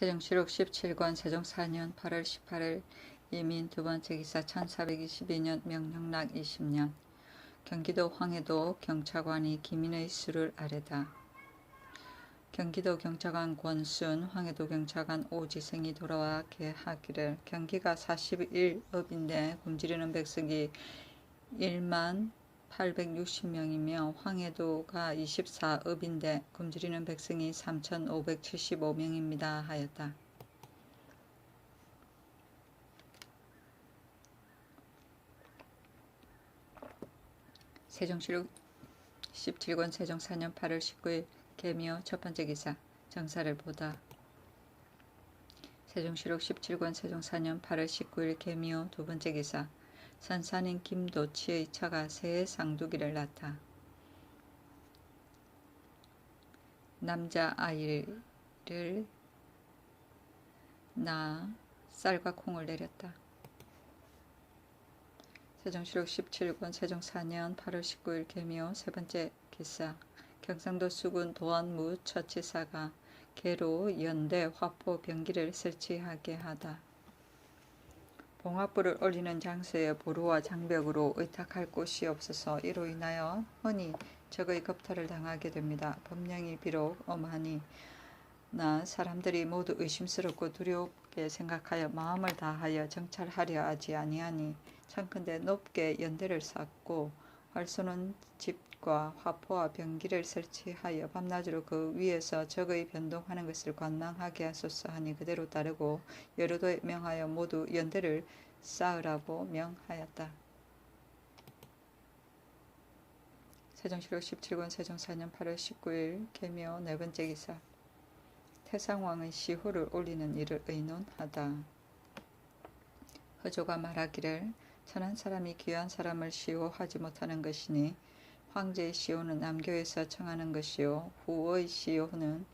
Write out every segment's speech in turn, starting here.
세종시록 17권 세종 4년 8월 18일 이민 두번째 기사 1422년 명령락 20년 경기도 황해도 경차관이 기민의 수를 아뢰다. 경기도 경차관 권순 황해도 경차관 오지승이 돌아와 개하기를 경기가 41업인데 굶주리는 백성이 1만 860명이며 황해도가 24업인데 굶주리는 백성이 3,575명입니다 하였다. 세종시록 17권 세종 4년 8월 19일 개미호 첫번째 기사 정사를 보다. 세종시록 17권 세종 4년 8월 19일 개미호 두번째 기사 선산인 김도치의 처가 새의 쌍두기를 낳다. 남자아이를 낳아 쌀과 콩을 내렸다. 세종시록 17권 세종 4년 8월 19일 개미호 세번째 기사 경상도 수군 도안무 처치사가 계로 연대 화포 병기를 설치하게 하다. 봉화불을 올리는 장소에 보루와 장벽으로 의탁할 곳이 없어서 이로 인하여 흔히 적의 겁탈을 당하게 됩니다. 법령이 비록 엄하니 나 사람들이 모두 의심스럽고 두렵게 생각하여 마음을 다하여 정찰하려 하지 아니하니 청컨대 높게 연대를 쌓고 활 쏘는 집과 화포와 병기를 설치하여 밤낮으로 그 위에서 적의 변동하는 것을 관망하게 하소서 하니 그대로 따르고 여러도에 명하여 모두 연대를 쌓으라고 명하였다. 세종시록 17권 세종 4년 8월 19일 개미호 네번째 기사 태상왕의 시호를 올리는 일을 의논하다. 허조가 말하기를 천한 사람이 귀한 사람을 시호하지 못하는 것이니 황제의 시호는 남교에서 청하는 것이요 후의 시호는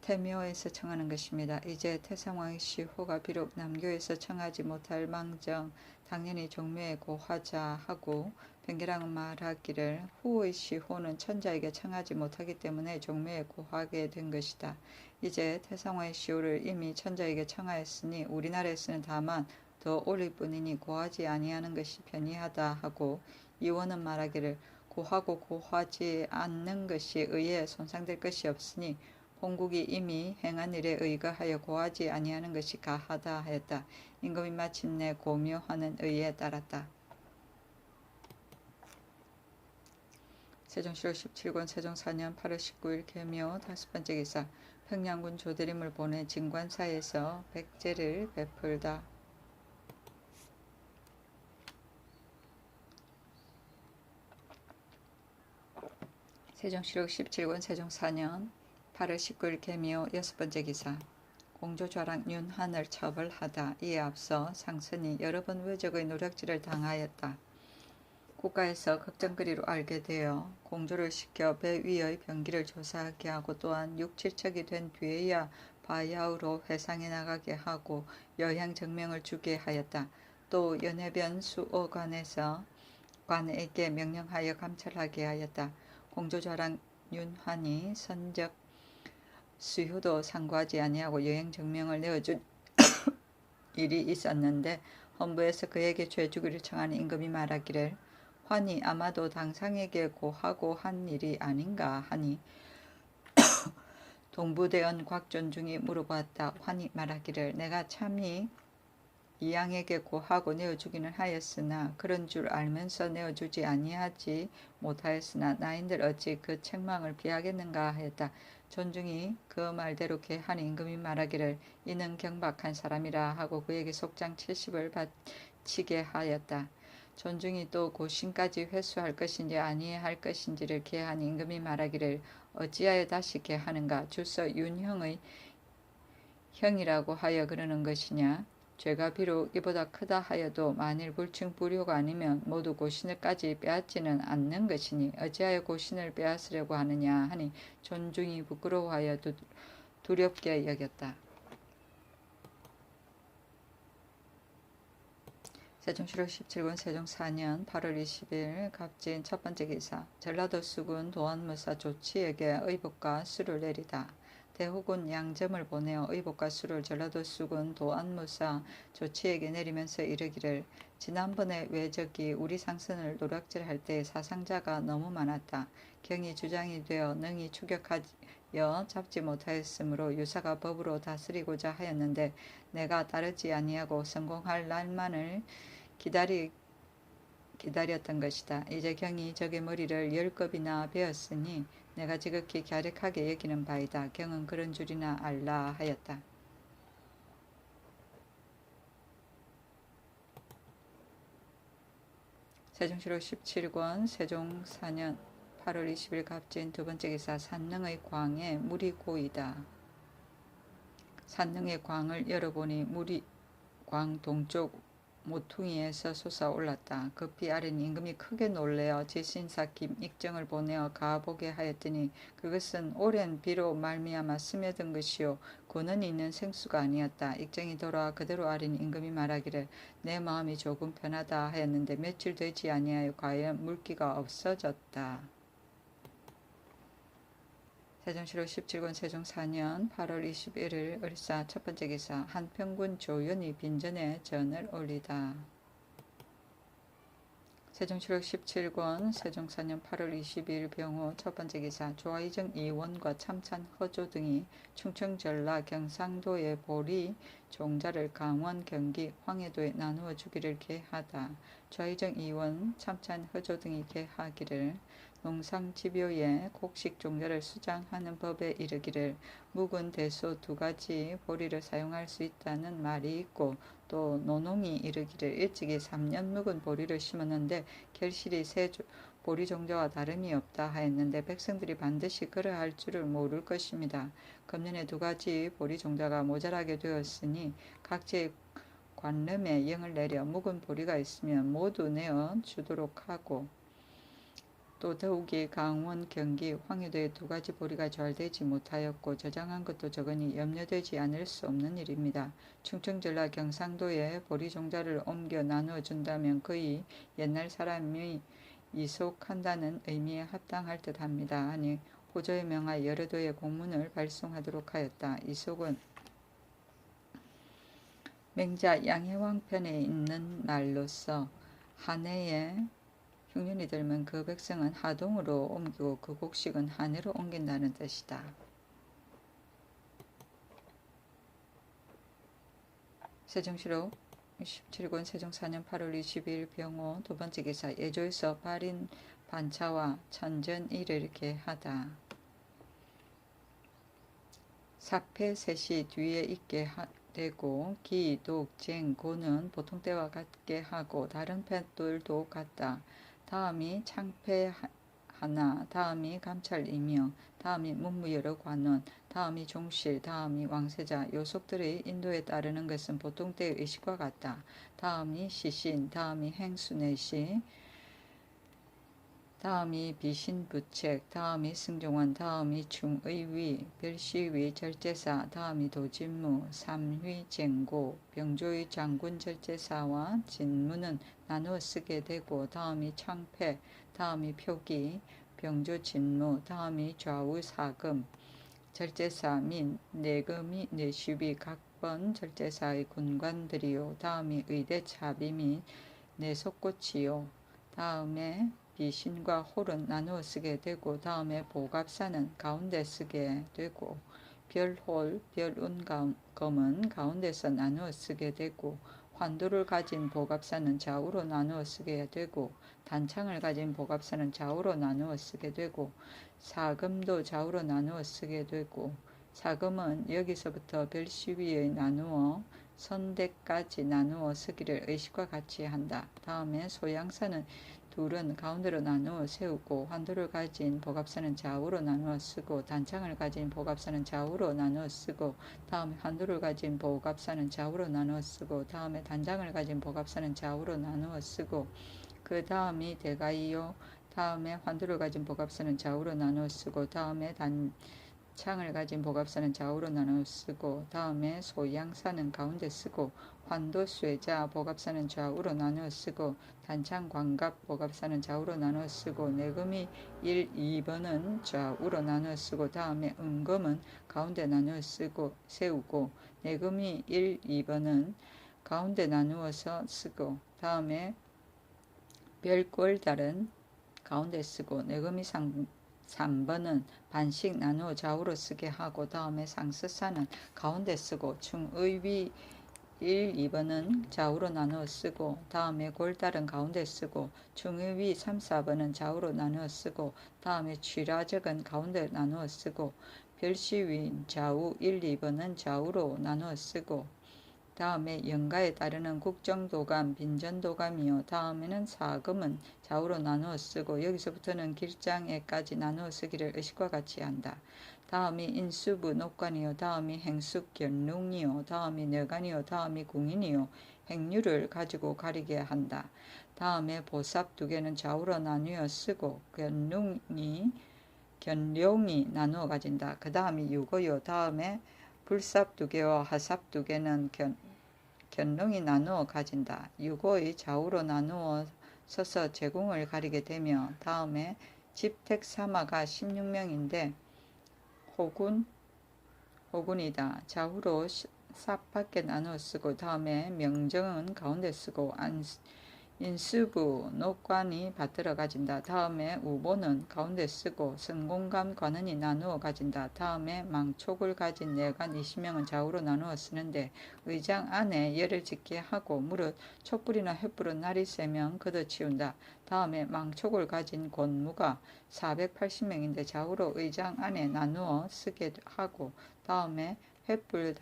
태묘에서 청하는 것입니다. 이제 태상왕의 시호가 비록 남교에서 청하지 못할 망정 당연히 종묘에 고하자 하고 변계랑은 말하기를 후의 시호는 천자에게 청하지 못하기 때문에 종묘에 고하게 된 것이다. 이제 태상왕의 시호를 이미 천자에게 청하였으니 우리나라에서는 다만 더 올릴 뿐이니 고하지 아니하는 것이 편이하다 하고 이원은 말하기를 고하고 고하지 않는 것이 의에 손상될 것이 없으니 본국이 이미 행한 일에 의거하여 고하지 아니하는 것이 가하다 하였다. 임금이 마침내 고묘하는 의에 따랐다. 세종시록 17권 세종 4년 8월 19일 개미호 다섯번째 기사 평양군 조대림을 보내 진관사에서 백제를 베풀다. 세종시록 17권 세종 4년 8월 19일 개미호 여섯번째 기사 공조좌랑 윤한을 처벌하다. 이에 앞서 상선이 여러 번 외적의 노력질을 당하였다. 국가에서 걱정거리로 알게 되어 공조를 시켜 배 위의 병기를 조사하게 하고 또한 6, 7척이 된 뒤에야 바야흐로 회상해 나가게 하고 여향 정명을 주게 하였다. 또 연해변 수호관에서 관에게 명령하여 감찰하게 하였다. 공조좌랑 윤환이 선적 수효도 상고하지 아니하고 여행 정명을 내어준 일이 있었는데 헌부에서 그에게 죄주기를 청하는 임금이 말하기를 환이 아마도 당상에게 고하고 한 일이 아닌가 하니 동부대원 곽존중이 물어보았다. 환이 말하기를 내가 참히 이양에게 고하고 내어주기는 하였으나 그런 줄 알면서 내어주지 아니하지 못하였으나 나인들 어찌 그 책망을 피하겠는가 하였다. 존중이 그 말대로 개한 임금이 말하기를 이는 경박한 사람이라 하고 그에게 속장 70을 바치게 하였다. 존중이 또 고신까지 회수할 것인지 아니할 것인지를 개한 임금이 말하기를 어찌하여 다시 개하는가 줄서 윤형의 형이라고 하여 그러는 것이냐. 죄가 비록 이보다 크다 하여도 만일 불충 불효가 아니면 모두 고신을까지 빼앗지는 않는 것이니 어찌하여 고신을 빼앗으려고 하느냐 하니 존중이 부끄러워하여 두렵게 여겼다. 세종시록 17권 세종 4년 8월 20일 갑진 첫번째 기사 전라도 수군 도안무사 조치에게 의복과 수를 내리다. 대혹은 양점을 보내어 의복과 술을 전라도 쑥은 도안무사 조치에게 내리면서 이르기를 지난번에 외적이 우리 상선을 노략질할 때 사상자가 너무 많았다. 경이 주장이 되어 능히 추격하여 잡지 못하였으므로 유사가 법으로 다스리고자 하였는데 내가 따르지 아니하고 성공할 날만을 기다렸던 것이다. 이제 경이 적의 머리를 10겁이나 베었으니 내가 지극히 갸륵하게 여기는 바이다. 경은 그런 줄이나 알라 하였다. 세종시록 17권 세종 4년 8월 20일 갑진 두 번째 기사 산능의 광에 물이 고이다. 산능의 광을 열어보니 물이 광 동쪽 모퉁이에서 솟아올랐다. 급히 아린 임금이 크게 놀래어 지신사 김익정을 보내어 가보게 하였더니 그것은 오랜 비로 말미암아 스며든 것이요 근원이 있는 생수가 아니었다. 익정이 돌아와 그대로 아린 임금이 말하기를 내 마음이 조금 편하다 하였는데 며칠 되지 아니하여 과연 물기가 없어졌다. 세종시록 17권 세종 4년 8월 21일 을사 첫 번째 기사 한평군 조연이 빈전에 전을 올리다. 세종시록 17권 세종 4년 8월 22일 병호 첫 번째 기사 조화이정 이원과 참찬 허조 등이 충청 전라 경상도의 보리 종자를 강원 경기 황해도에 나누어 주기를 계하다. 조화이정 이원 참찬 허조 등이 계하기를 농상집요에 곡식 종자를 수장하는 법에 이르기를 묵은 대소 두 가지 보리를 사용할 수 있다는 말이 있고 또 노농이 이르기를 일찍이 3년 묵은 보리를 심었는데 결실이 새 보리 종자와 다름이 없다 하였는데 백성들이 반드시 그러할 줄을 모를 것입니다. 금년에 두 가지 보리 종자가 모자라게 되었으니 각지의 관름에 영을 내려 묵은 보리가 있으면 모두 내어 주도록 하고 또 더욱이 강원, 경기, 황해도의 두 가지 보리가 잘 되지 못하였고 저장한 것도 적으니 염려되지 않을 수 없는 일입니다. 충청 전라 경상도에 보리 종자를 옮겨 나누어 준다면 거의 옛날 사람이 이속한다는 의미에 합당할 듯합니다. 하니 호조에 명하여 여러 도의 공문을 발송하도록 하였다. 이속은 맹자 양해왕편에 있는 말로서 한 해에 흉년이 들면 그 백성은 하동으로 옮기고 그 곡식은 한해로 옮긴다는 뜻이다. 세종시록 17권 세종 4년 8월 22일 병호 두 번째 기사 예조에서 발인 반차와 천전일을 계하다. 사패 셋이 뒤에 있게 되고 기, 독, 쟁, 고는 보통 때와 같게 하고 다른 패들도 같다. 다음이 창패 하나, 다음이 감찰이며 다음이 문무여러 관원, 다음이 종실, 다음이 왕세자, 요속들의 인도에 따르는 것은 보통 때의 의식과 같다. 다음이 시신, 다음이 행수내시, 다음이 비신부책, 다음이 승종원, 다음이 중의위, 별시위, 절제사, 다음이 도진무, 삼휘, 쟁고, 병조의 장군 절제사와 진무는 나누어 쓰게 되고 다음이 창패, 다음이 표기, 병조 진무, 다음이 좌우 사금, 절제사 민, 내금이 내시비 각번 절제사의 군관들이요. 다음이 의대 차비 및 내속고치요. 다음에 비신과 홀은 나누어 쓰게 되고 다음에 보갑사는 가운데 쓰게 되고 별홀, 별운검은 가운데서 나누어 쓰게 되고 환도를 가진 보갑사는 좌우로 나누어 쓰게 되고 단창을 가진 보갑사는 좌우로 나누어 쓰게 되고 사금도 좌우로 나누어 쓰게 되고 사금은 여기서부터 별시위에 나누어 선대까지 나누어 쓰기를 의식과 같이 한다. 다음에 소양사는 둘은 가운데로 나누어 세우고 환도를 가진 보갑사는 좌우로 나누어 쓰고 단창을 가진 보갑사는 좌우로 나누어 쓰고 다음에 환도를 가진 보갑사는 좌우로 나누어 쓰고 다음에 단장을 가진 보갑사는 좌우로 나누어 쓰고 그 다음이 대가이요. 다음에 환도를 가진 보갑사는 좌우로 나누어 쓰고 다음에 창을 가진 복합사는 좌우로 나누어 쓰고 다음에 소양사는 가운데 쓰고 환도수혜자 복합사는 좌우로 나누어 쓰고 단창 광갑 복합사는 좌우로 나누어 쓰고 내금이 1, 2번은 좌우로 나누어 쓰고 다음에 은금은 가운데 나누어 쓰고 세우고 내금이 1, 2번은 가운데 나누어서 쓰고 다음에 별꼴달은 가운데 쓰고 내금이 3번은 반씩 나누어 좌우로 쓰게 하고 다음에 상스사는 가운데 쓰고 중의위 1, 2번은 좌우로 나누어 쓰고 다음에 골달은 가운데 쓰고 중의위 3, 4번은 좌우로 나누어 쓰고 다음에 취라적은 가운데 나누어 쓰고 별시위 좌우 1, 2번은 좌우로 나누어 쓰고 다음에 연가에 따르는 국정도감, 빈전도감이요. 다음에는 사금은 좌우로 나누어 쓰고 여기서부터는 길장에까지 나누어 쓰기를 의식과 같이 한다. 다음이 인수부 녹관이요. 다음이 행숙견룽이요. 다음이 뇌관이요. 다음이 궁인이요. 행류를 가지고 가리게 한다. 다음에 보삽 두 개는 좌우로 나누어 쓰고 견룡이 나누어 가진다. 그 다음이 유고요. 다음에 불삽 두 개와 하삽 두 개는 견룡이 나누어 가진다. 유고의 좌우로 나누어 서서 제공을 가리게 되며 다음에 집택사마가 16명인데 호군이다. 좌우로 삽밖에 나누어 쓰고 다음에 명정은 가운데 쓰고 인수부 녹관이 받들어 가진다. 다음에 우보는 가운데 쓰고 선공감 관원이 나누어 가진다. 다음에 망촉을 가진 내관 20명은 좌우로 나누어 쓰는데 의장 안에 열을 짓게 하고 무릇 촉불이나 횃불은 날이 세면 걷어치운다. 다음에 망촉을 가진 권무가 480명인데 좌우로 의장 안에 나누어 쓰게 하고 다음에 횃불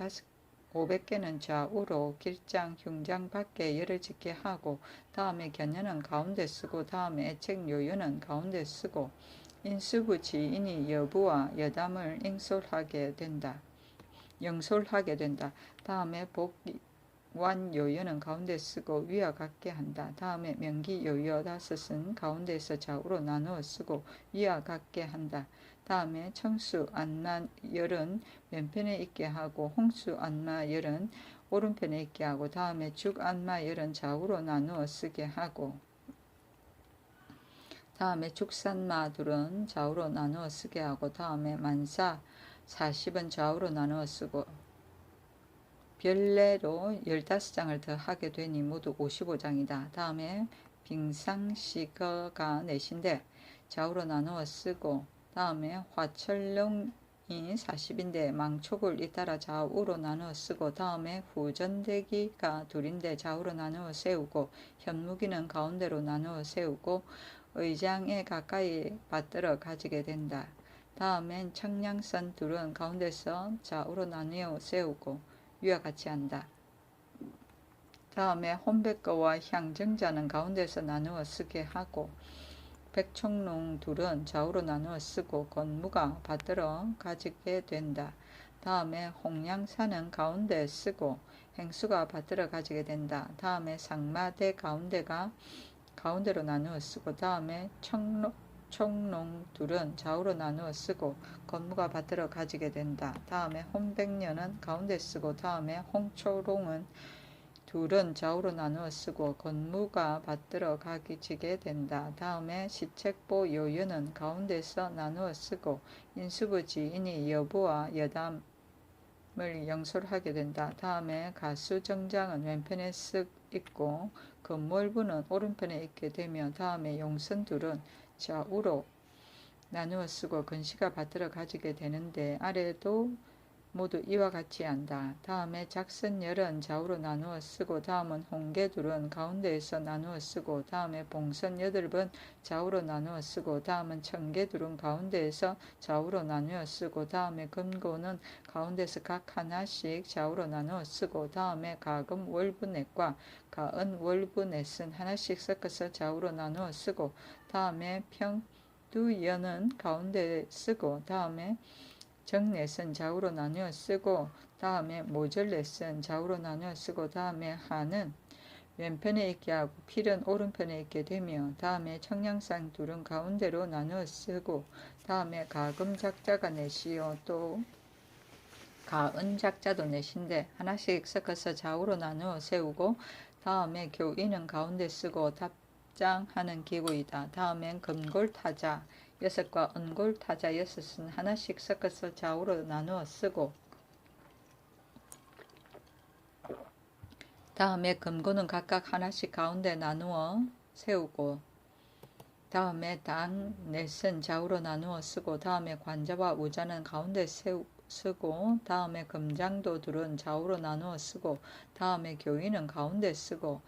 500개는 좌우로 길장, 흉장 밖에 열을 짓게 하고 다음에 견연은 가운데 쓰고 다음에 애책 요연은 가운데 쓰고 인수부 지인이 여부와 여담을 영솔하게 된다. 다음에 복완 요연은 가운데 쓰고 위와 같게 한다. 다음에 명기 요여 다섯은 가운데에서 좌우로 나누어 쓰고 위와 같게 한다. 다음에 청수 안마 열은 왼편에 있게 하고 홍수 안마 열은 오른편에 있게 하고 다음에 죽 안마 열은 좌우로 나누어 쓰게 하고 다음에 죽산마 둘은 좌우로 나누어 쓰게 하고 다음에 만사 40은 좌우로 나누어 쓰고 별내로 15장을 더 하게 되니 모두 55장이다. 다음에 빙상시거가 넷인데 좌우로 나누어 쓰고 다음에 화철룡이 40인데 망촉을 잇따라 좌우로 나누어 쓰고 다음에 후전대기가 둘인데 좌우로 나누어 세우고 현무기는 가운데로 나누어 세우고 의장에 가까이 받들어 가지게 된다. 다음엔 청량선 둘은 가운데서 좌우로 나누어 세우고 위와 같이 한다. 다음에 혼백거와 향정자는 가운데서 나누어 쓰게 하고 백총농 둘은 좌우로 나누어 쓰고 권무가 받들어 가지게 된다. 다음에 홍량사는 가운데 쓰고 행수가 받들어 가지게 된다. 다음에 상마대 가운데가 가운데로 나누어 쓰고 다음에 총농 둘은 좌우로 나누어 쓰고 권무가 받들어 가지게 된다. 다음에 혼백년은 가운데 쓰고 다음에 홍초롱은 둘은 좌우로 나누어 쓰고 권무가 받들어 가지게 된다. 다음에 시책보 요연은 가운데서 나누어 쓰고 인수부 지인이 여부와 여담을 영솔하게 된다. 다음에 가수정장은 왼편에 쓱 있고 건몰부는 오른편에 있게 되며 다음에 용선 둘은 좌우로 나누어 쓰고 건시가 받들어 가지게 되는데 아래도 모두 이와 같이 한다. 다음에 작선열은 좌우로 나누어 쓰고 다음은 홍계둘은 가운데에서 나누어 쓰고 다음에 봉선 8번 좌우로 나누어 쓰고 다음은 청계둘은 가운데에서 좌우로 나누어 쓰고 다음에 금고는 가운데서 각 하나씩 좌우로 나누어 쓰고 다음에 가금 월부넷과 가은 월부넷은 하나씩 섞어서 좌우로 나누어 쓰고 다음에 평두연은 가운데 쓰고 다음에 정넷은 좌우로 나누어 쓰고 다음에 모절넷은 좌우로 나누어 쓰고 다음에 하는 왼편에 있게 하고 필은 오른편에 있게 되며 다음에 청량상 둘은 가운데로 나누어 쓰고 다음에 가금 작자가 넷이요 또 가은 작자도 넷인데 하나씩 섞어서 좌우로 나누어 세우고 다음에 교인은 가운데 쓰고 답장하는 기구이다. 다음엔 금골타자 6과 은골타자 6은 하나씩 섞어서 좌우로 나누어 쓰고 다음에 금고는 각각 하나씩 가운데 나누어 세우고 다음에 당 넷은 좌우로 나누어 쓰고 다음에 관자와 우자는 가운데 쓰고 다음에 금장도 둘은 좌우로 나누어 쓰고 다음에 교인은 가운데 쓰고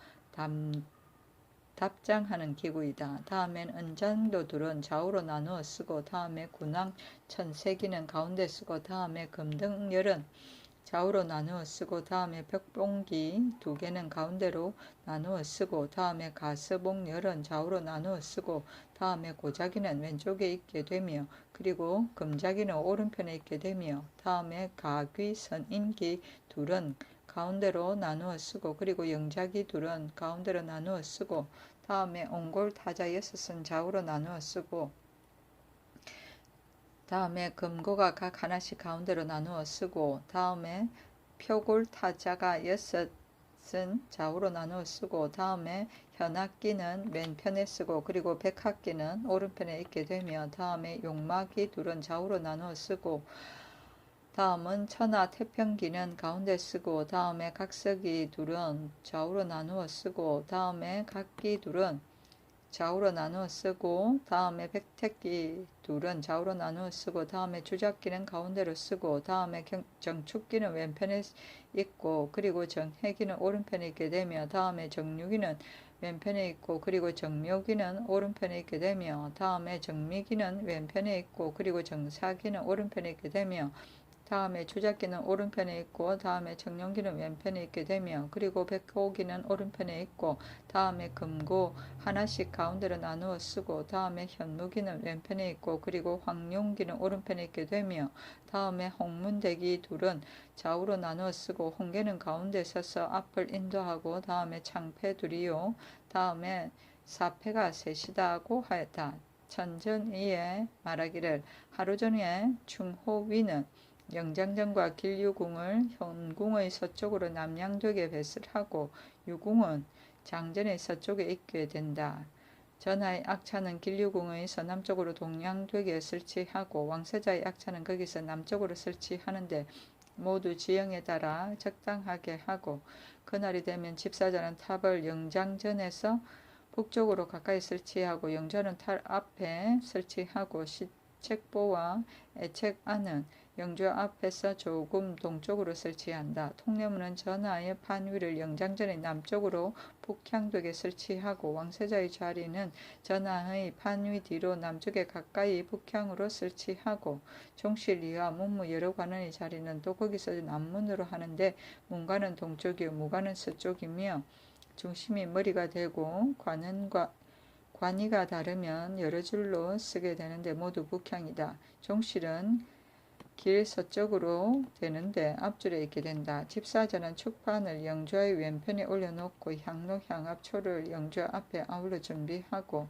답장하는 기구이다. 다음엔 은장도 둘은 좌우로 나누어 쓰고 다음에 군왕 천세기는 가운데 쓰고 다음에 금등열은 좌우로 나누어 쓰고 다음에 벽봉기 2개는 가운데로 나누어 쓰고 다음에 가스봉열은 좌우로 나누어 쓰고 다음에 고자기는 왼쪽에 있게 되며 그리고 금자기는 오른편에 있게 되며 다음에 가귀 선인기 둘은 가운데로 나누어 쓰고 그리고 영자기 둘은 가운데로 나누어 쓰고 다음에 옹골타자 6은 좌우로 나누어 쓰고 다음에 금고가 각 하나씩 가운데로 나누어 쓰고 다음에 표골타자가 6은 좌우로 나누어 쓰고 다음에 현악기는 왼편에 쓰고 그리고 백학기는 오른편에 있게 되며 다음에 용마기 둘은 좌우로 나누어 쓰고 다음은 천하 태평기는 가운데 쓰고 다음에 각서기 둘은 좌우로 나누어 쓰고 다음에 각기 둘은 좌우로 나누어 쓰고 다음에 백택기 둘은 좌우로 나누어 쓰고 다음에 주작기는 가운데로 쓰고 다음에 정축기는 왼편에 있고 그리고 정해기는 오른편에 있게 되며 다음에 정유기는 왼편에 있고 그리고 정묘기는 오른편에 있게 되며 다음에 정미기는 왼편에 있고 그리고 정사기는 오른편에 있게 되며 다음에 주작기는 오른편에 있고 다음에 정령기는 왼편에 있게 되며 그리고 백호기는 오른편에 있고 다음에 금고 하나씩 가운데로 나누어 쓰고 다음에 현무기는 왼편에 있고 그리고 황룡기는 오른편에 있게 되며 다음에 홍문대기 둘은 좌우로 나누어 쓰고 홍계는 가운데 서서 앞을 인도하고 다음에 창패 둘이요 다음에 사패가 셋이다 하고 하였다. 천전이에 말하기를 하루 전에 충호위는 영장전과 길유궁을 현궁의 서쪽으로 남양되게 배설하고 유궁은 장전의 서쪽에 있게 된다. 전하의 악차는 길유궁의 서남쪽으로 동양되게 설치하고 왕세자의 악차는 거기서 남쪽으로 설치하는데 모두 지형에 따라 적당하게 하고 그날이 되면 집사자는 탑을 영장전에서 북쪽으로 가까이 설치하고 영전은 탑 앞에 설치하고 시책보와 애책안은 영주 앞에서 조금 동쪽으로 설치한다. 통례문은 전하의 판위를 영장전의 남쪽으로 북향되게 설치하고 왕세자의 자리는 전하의 판위 뒤로 남쪽에 가까이 북향으로 설치하고 종실이와 문무 여러 관원의 자리는 또 거기서 남문으로 하는데 문관은 동쪽이요 무관은 서쪽이며 중심이 머리가 되고 관이가 다르면 여러 줄로 쓰게 되는데 모두 북향이다. 종실은 길 서쪽으로 되는데 앞줄에 있게 된다. 집사자는 축판을 영주의 왼편에 올려놓고 향로 향압초를 영주 앞에 아울러 준비하고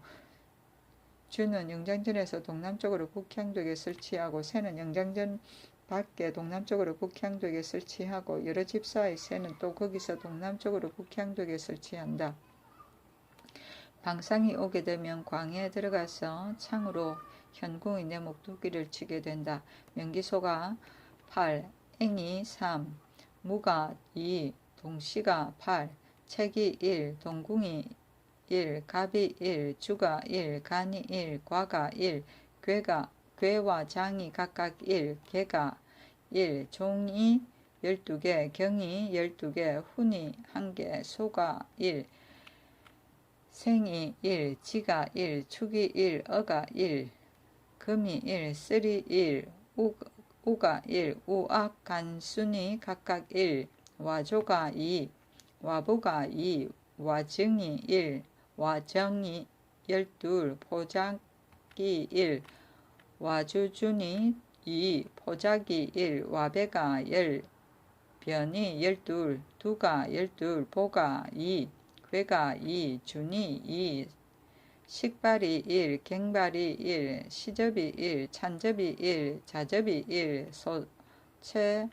주는 영장전에서 동남쪽으로 북향되게 설치하고 새는 영장전 밖에 동남쪽으로 북향되게 설치하고 여러 집사의 새는 또 거기서 동남쪽으로 북향되게 설치한다. 방상이 오게 되면 광에 들어가서 창으로 현궁의 내목 2개를 치게 된다. 명기소가 8, 앵이 3, 무가 2, 동시가 8, 책이 1, 동궁이 1, 갑이 1, 주가 1, 간이 1, 과가 1, 괴와 장이 각각 1, 개가 1, 종이 12개, 경이 12개, 훈이 1개, 소가 1, 생이 1, 지가 1, 축이 1, 어가 1, 금이 1, 쓸이 1, 우가 1, 우악, 간순이 각각 1, 와조가 2, 와부가 2, 와증이 1, 와정이 12, 포작이 1, 와주준이 2, 포작이 1, 와배가 10, 변이 12, 두가 12, 보가 2, 괴가 2, 준이 2, 식발이 1, 갱발이 1, 시접이 1, 찬접이 1, 자접이 1, 소체,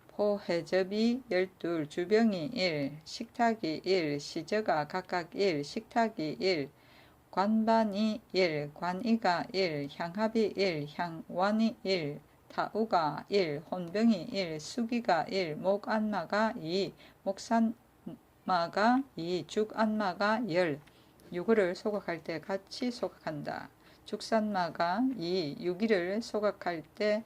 포해접이 12, 주병이 1, 식탁이 1, 시저가 각각 1, 식탁이 1, 관반이 1, 관이가 1, 향합이 1, 향완이 1, 타우가 1, 혼병이 1, 수기가 1, 목안마가 2, 목산마가 2, 죽안마가 10. 유구를 소각할 때 같이 소각한다. 죽산마가 2, 유기를 소각할 때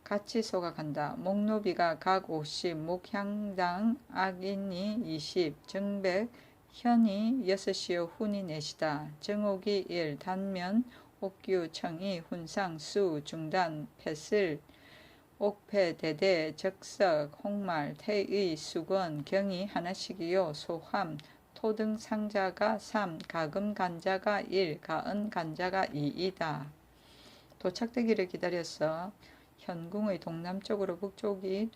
같이 소각한다. 목노비가 각 50, 목향당 악인이 20, 정백, 현이 6시요 훈이 4시다. 정옥이 1, 단면, 옥규, 청이, 훈상, 수, 중단, 패슬, 옥패, 대대, 적석, 홍말, 태의, 수건, 경이 하나씩이요. 소함, 토등 상자가 3, 가금 간자가 1, 가은 간자가 2이다. 도착되기를 기다려서 현궁의 동남쪽으로 북쪽이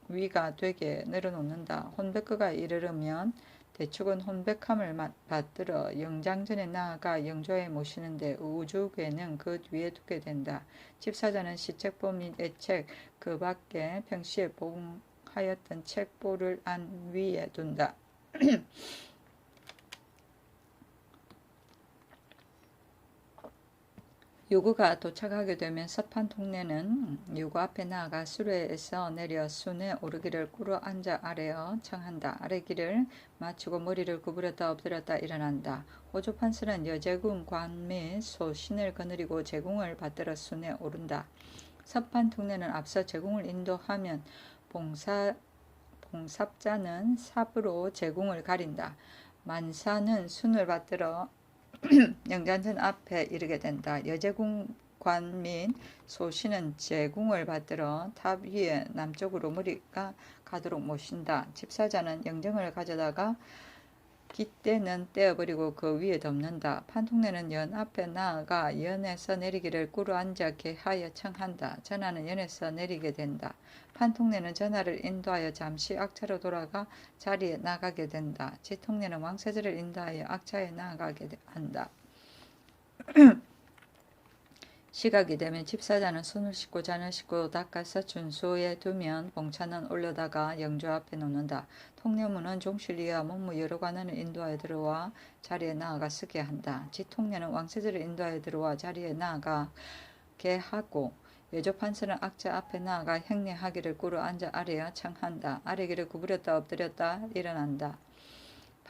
위가 되게 내려놓는다. 혼백거가 이르르면 대축은 혼백함을 받들어 영장전에 나아가 영조에 모시는데 우주괴는 그 뒤에 두게 된다. 집사자는 시책보 및 애책 그 밖에 평시에 봉하였던 책보를 안 위에 둔다. 유구가 도착하게 되면 서판통내는 유구 앞에 나아가 수레에서 내려 순에 오르기를 꿇어 앉아 아래어 청한다. 아래기를 마치고 머리를 구부렸다 엎드렸다 일어난다. 호조판서는 여제궁 관 및 소신을 거느리고 제궁을 받들어 순에 오른다. 서판통내는 앞서 제궁을 인도하면 봉삽자는 삽으로 제궁을 가린다. 만사는 순을 받들어 영장전 앞에 이르게 된다. 여제궁관 및 소신은 제궁을 받들어 탑 위에 남쪽으로 머리가 가도록 모신다. 집사자는 영정을 가져다가 깃대는 떼어버리고 그 위에 덮는다. 판통내는 연 앞에 나아가 연에서 내리기를 꿇어 앉아 개하여 청한다. 전하는 연에서 내리게 된다. 판통내는 전하를 인도하여 잠시 악차로 돌아가 자리에 나가게 된다. 지통내는 왕세자를 인도하여 악차에 나아가게 한다. 시각이 되면 집사자는 손을 씻고 잔을 씻고 닦아서 준수에 두면 봉차는 올려다가 영조 앞에 놓는다. 통례문은 종실이와 문무 여러 관원을 인도하여 들어와 자리에 나아가 쓰게 한다. 지통례는 왕세자를 인도하여 들어와 자리에 나아가게 하고 외조판서는 악자 앞에 나아가 행례하기를 꿇어 앉아 아래야 청한다. 아래기를 구부렸다 엎드렸다 일어난다.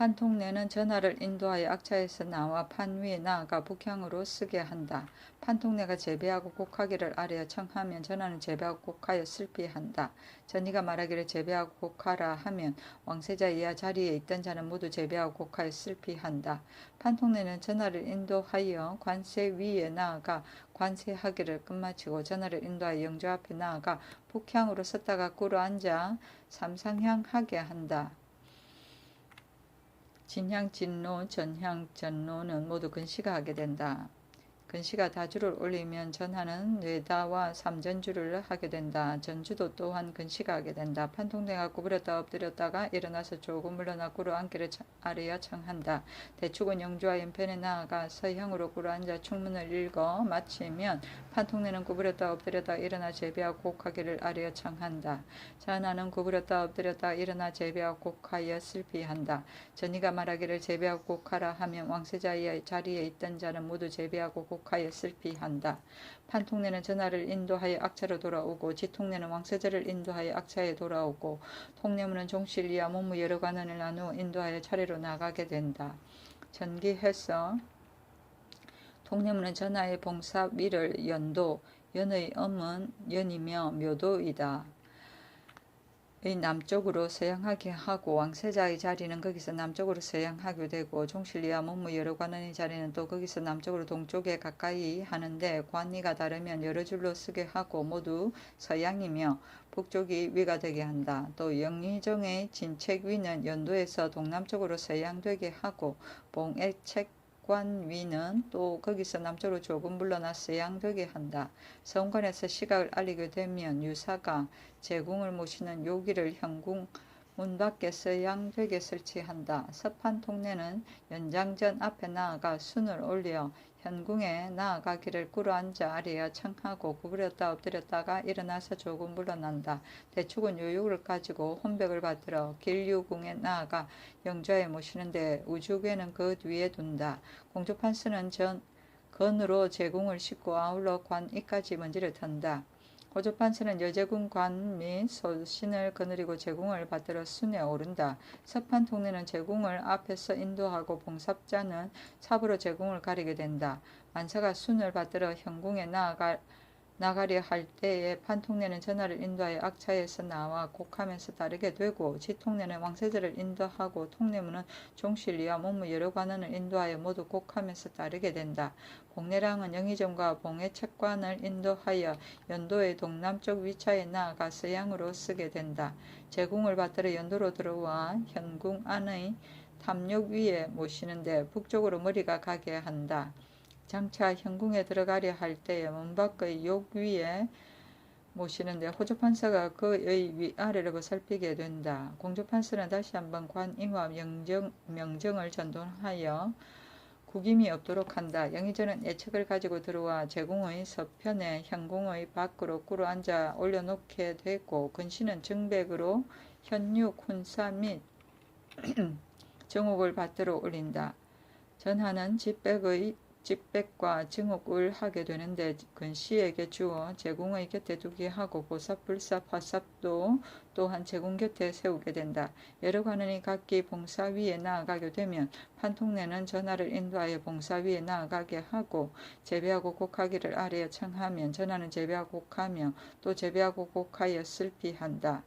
판통내는 전하를 인도하여 악차에서 나와 판 위에 나아가 북향으로 쓰게 한다. 판통내가 제배하고 곡하기를 아래어 청하면 전하는 제배하고 곡하여 슬피한다. 전이가 말하기를 제배하고 곡하라 하면 왕세자 이하 자리에 있던 자는 모두 제배하고 곡하여 슬피한다. 판통내는 전하를 인도하여 관세 위에 나아가 관세하기를 끝마치고 전하를 인도하여 영조 앞에 나아가 북향으로 섰다가 꿇어 앉아 삼상향하게 한다. 진향, 진로, 전향, 전로는 모두 근시가 하게 된다. 근시가 다주를 올리면 전하는 뇌다와 삼전주를 하게 된다. 전주도 또한 근시가 하게 된다. 판통내가 구부렸다 엎드렸다가 일어나서 조금 물러나 꿇어 앉기를 아래여 청한다. 대축은 영주와 연편에 나아가 서형으로 꿇어 앉아 충문을 읽어 마치면 판통내는 구부렸다 엎드렸다 일어나 제비하고 곡하기를 아래여 청한다. 전하는 구부렸다 엎드렸다 일어나 제비하고 곡하여 슬피한다. 전이가 말하기를 제비하고 곡하라 하면 왕세자의 자리에 있던 자는 모두 제비하고 곡하여 슬피한다. 판통내는 전하를 인도하여 악차로 돌아오고 지통내는 왕세자를 인도하여 악차에 돌아오고 통례문은 종실이와 문무 여러 관원을 나누어 인도하여 차례로 나가게 된다. 전기해서 통례문은 전하의 봉삽 위를 연도, 연의 음은 연이며 묘도이다. 의 남쪽으로 서양하게 하고 왕세자의 자리는 거기서 남쪽으로 서양하게 되고 종실리와 문무 여러 관원의 자리는 또 거기서 남쪽으로 동쪽에 가까이 하는데 관이가 다르면 여러 줄로 쓰게 하고 모두 서양이며 북쪽이 위가 되게 한다. 또 영의정의 진책 위는 연도에서 동남쪽으로 서양되게 하고 봉액책 관 위는 또 거기서 남쪽으로 조금 물러나 서양되게 한다. 성관에서 시각을 알리게 되면 유사가 제궁을 모시는 요기를 현궁 문 밖에서 양벽에 설치한다. 서판 통내는 연장전 앞에 나아가 순을 올려 현궁에 나아가기를 꿇어앉아 아래에 청하고 구부렸다 엎드렸다가 일어나서 조금 물러난다. 대축은 요육을 가지고 혼백을 받들어 길유궁에 나아가 영좌에 모시는데 우주괴는 그 뒤에 둔다. 공주판서는 건으로 제궁을 싣고 아울러 관 입까지 먼지를 턴다. 호조판서는 여제궁 관 및 소신을 거느리고 제궁을 받들어 순에 오른다. 서판 통내는 제궁을 앞에서 인도하고 봉삽자는 삽으로 제궁을 가리게 된다. 만사가 순을 받들어 현궁에 나가려 할 때에 판통내는 전하를 인도하여 악차에서 나와 곡하면서 따르게 되고, 지통내는 왕세자를 인도하고 통내문은 종실리와 문무 여러 관원을 인도하여 모두 곡하면서 따르게 된다. 복내랑은 영의정과 봉해책관을 인도하여 연도의 동남쪽 위차에 나아가 서양으로 쓰게 된다. 제궁을 받들어 연도로 들어와 현궁 안의 탐욕 위에 모시는데 북쪽으로 머리가 가게 한다. 장차 현궁에 들어가려 할 때에 문 밖의 욕 위에 모시는데 호조판서가 그의 위아래를 보살피게 된다. 공주판서는 다시 한번 관임과 명정을 전동하여 구김이 없도록 한다. 영의전은 예책을 가지고 들어와 제궁의 서편에 현궁의 밖으로 꿇어앉아 올려놓게 되고, 근시는 정백으로 현육, 훈사 및 정옥을 받들어 올린다. 전하는 직백과 증옥을 하게 되는데 근시에게 주어 제궁의 곁에 두게 하고 보삽, 불삽, 화삽도 또한 제궁 곁에 세우게 된다. 여러 관원이 각기 봉사 위에 나아가게 되면 판통내는 전하를 인도하여 봉사 위에 나아가게 하고, 제배하고 곡하기를 아래에 청하면 전하는 제배하고 곡하며 또 제배하고 곡하여 슬피한다.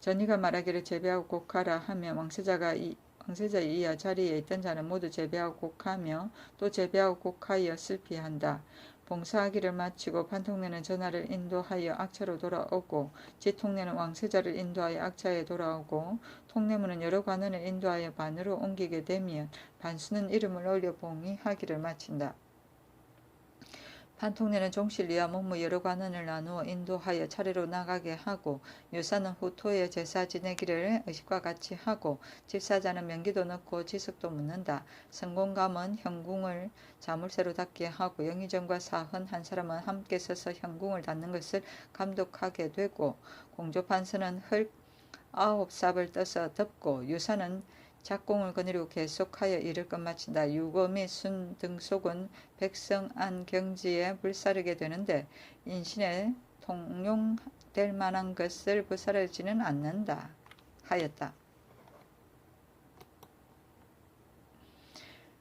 전이가 말하기를 제배하고 곡하라 하며 왕세자 이하 자리에 있던 자는 모두 제배하고 곡하며 또 제배하고 곡하여 슬피한다. 봉사하기를 마치고 판통내는 전하를 인도하여 악차로 돌아오고, 지통내는 왕세자를 인도하여 악차에 돌아오고, 통내문은 여러 관원을 인도하여 반으로 옮기게 되면 반수는 이름을 올려 봉의하기를 마친다. 판통내는 종실리와 문무 여러 관원을 나누어 인도하여 차례로 나가게 하고, 유사는 후토에 제사 지내기를 의식과 같이 하고, 집사자는 명기도 넣고 지석도 묻는다. 성공감은 현궁을 자물쇠로 닫게 하고, 영의정과 사헌 한 사람은 함께 서서 현궁을 닫는 것을 감독하게 되고, 공조판서는 흙 9삽을 떠서 덮고, 유사는 작공을 거느리고 계속하여 일을 끝마친다. 유고 및 순 등속은 백성 안 경지에 불사르게 되는데 인신에 통용될 만한 것을 불사르지는 않는다 하였다.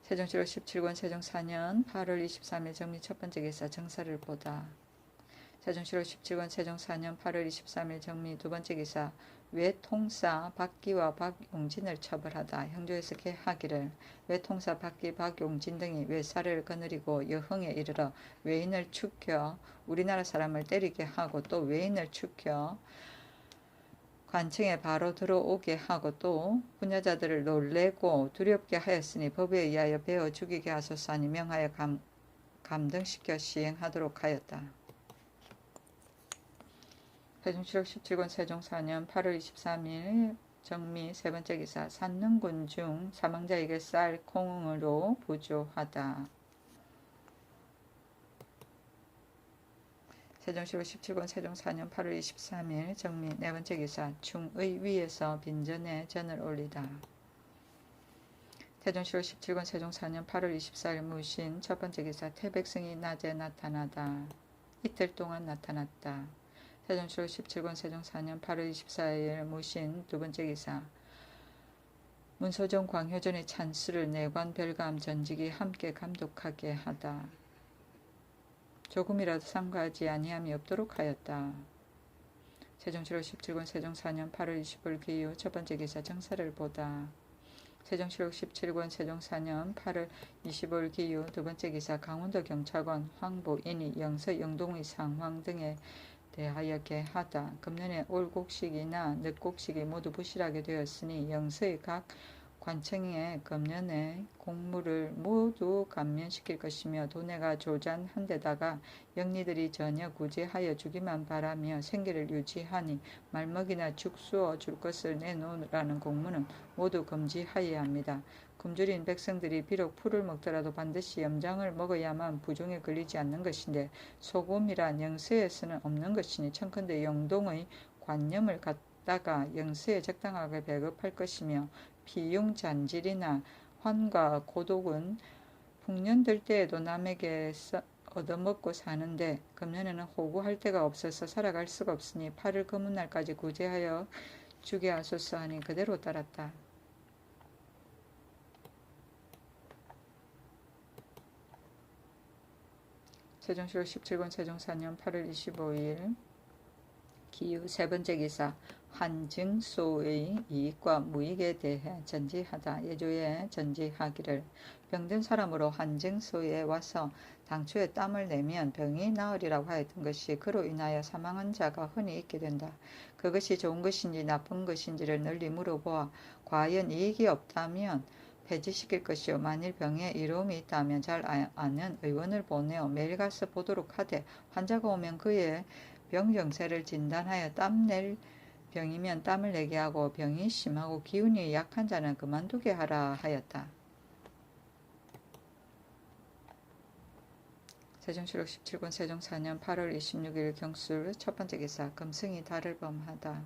세종시록 17권 세종 4년 8월 23일 정미 첫 번째 기사 정사를 보다. 세종시록 17권 세종 4년 8월 23일 정미 두 번째 기사 외통사 박기와 박용진을 처벌하다. 형조에서 개하기를 외통사 박기, 박용진 등이 외사를 거느리고 여흥에 이르러 외인을 축혀 우리나라 사람을 때리게 하고, 또 외인을 축혀 관청에 바로 들어오게 하고, 또 부녀자들을 놀래고 두렵게 하였으니 법에 의하여 베어 죽이게 하소서 하니 명하여 감등시켜 시행하도록 하였다. 세종시록 17권 세종 4년 8월 23일 정미 세 번째 기사 산능군 중 사망자에게 쌀 콩으로 부조하다. 세종시록 17권 세종 4년 8월 23일 정미 네 번째 기사 충의 위에서 빈전에 전을 올리다. 세종시록 17권 세종 4년 8월 24일 무신 첫 번째 기사 태백성이 낮에 나타나다. 이틀 동안 나타났다. 세종시록 17권 세종 4년 8월 24일 무신 두 번째 기사 문소정 광효전의 찬수를 내관 별감 전직이 함께 감독하게 하다. 조금이라도 삼가하지 아니함이 없도록 하였다. 세종시록 17권 세종 4년 8월 20일 기후 첫 번째 기사 정사를 보다. 세종시록 17권 세종 4년 8월 25일 기후 두 번째 기사 강원도 경찰관 황보 인이 영서 영동의 상황 등에 대하여 개하다. 금년에 올곡식이나 늦곡식이 모두 부실하게 되었으니 영서의 각 관청의 금년의 공무를 모두 감면시킬 것이며 도내가 조잔한 데다가 영리들이 전혀 구제하여 주기만 바라며 생계를 유지하니 말먹이나 죽 쑤어 줄 것을 내놓으라는 공무는 모두 금지하여야 합니다. 굶주린 백성들이 비록 풀을 먹더라도 반드시 염장을 먹어야만 부종에 걸리지 않는 것인데 소금이란 영서에서는 없는 것이니 청컨대 영동의 관념을 갖다가 영서에 적당하게 배급할 것이며 비용잔질이나 환과 고독은 풍년들 때에도 남에게서 얻어먹고 사는데 금년에는 호구할 데가 없어서 살아갈 수가 없으니 팔을 검은 날까지 구제하여 주게 하소서 하니 그대로 따랐다. 세종시록 17권 세종 4년 8월 25일 기후 세 번째 기사 환증소의 이익과 무익에 대해 전지하다. 예조에 전지하기를 병든 사람으로 환증소에 와서 당초에 땀을 내면 병이 나으리라고 하였던 것이 그로 인하여 사망한 자가 흔히 있게 된다. 그것이 좋은 것인지 나쁜 것인지를 널리 물어보아 과연 이익이 없다면 폐지시킬 것이요 만일 병에 이로움이 있다면 잘 아는 의원을 보내어 매일 가서 보도록 하되 환자가 오면 그의 병 정세를 진단하여 땀낼 병이면 땀을 내게 하고 병이 심하고 기운이 약한 자는 그만두게 하라 하였다. 세종시록 17권 세종 4년 8월 26일 경술 첫 번째 기사 금승이 달을 범하다.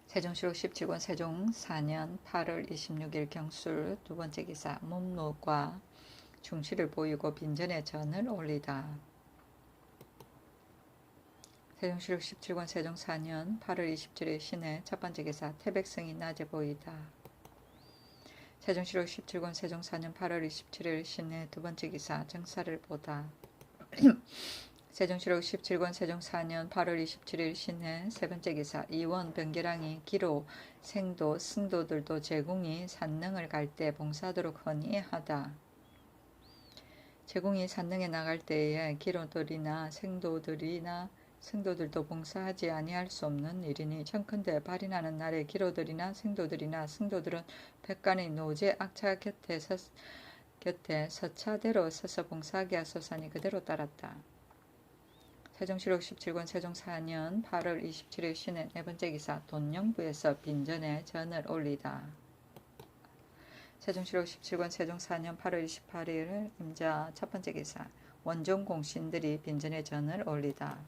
세종시록 17권 세종 4년 8월 26일 경술 두 번째 기사 몸노과 중시를 보이고 빈전에 전을 올리다. 세종시록 17권 세종 4년 8월 27일 신해 첫 번째 기사 태백성이 낮에 보이다. 세종시록 17권 세종 4년 8월 27일 신해 두 번째 기사 정사를 보다. 세종시록 17권 세종 4년 8월 27일 신해 세 번째 기사 이원 변계랑이 기로 생도 승도들도 제궁이 산능을 갈 때 봉사하도록 허니하다. 제궁이 산능에 나갈 때에 기로들이나 생도들이나 승도들도 봉사하지 아니할 수 없는 일이니 청컨대 발이 나는 날에 기로들이나 생도들이나 승도들은 백간의 노제 악차 곁에 서차대로 서서 봉사하게 하소서니 그대로 따랐다. 세종시록 17권 세종 4년 8월 27일 신해 네 번째 기사 돈영부에서 빈전에 전을 올리다. 세종시록 17권 세종 4년 8월 28일 임자 첫 번째 기사 원종공신들이 빈전에 전을 올리다.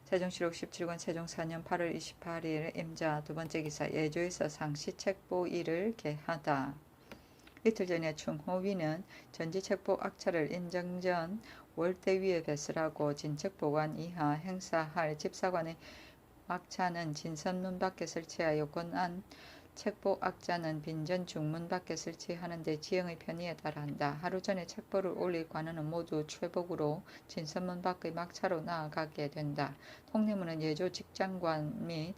세종시록 17권 세종 4년 8월 28일 임자 두 번째 기사 예조에서 상시책보일을 개하다. 이틀 전에 충호위는 전지책보 악차를 인정 전 월대위에 배설하고 진척보관 이하 행사할 집사관의 악차는 진선문 밖에 설치하여 권한 책보 악자는 빈전 중문 밖에 설치하는 데 지형의 편의에 따라 한다. 하루 전에 책보를 올릴 관원은 모두 최복으로 진선문 밖의 막차로 나아가게 된다. 통례문은 예조 직장관 및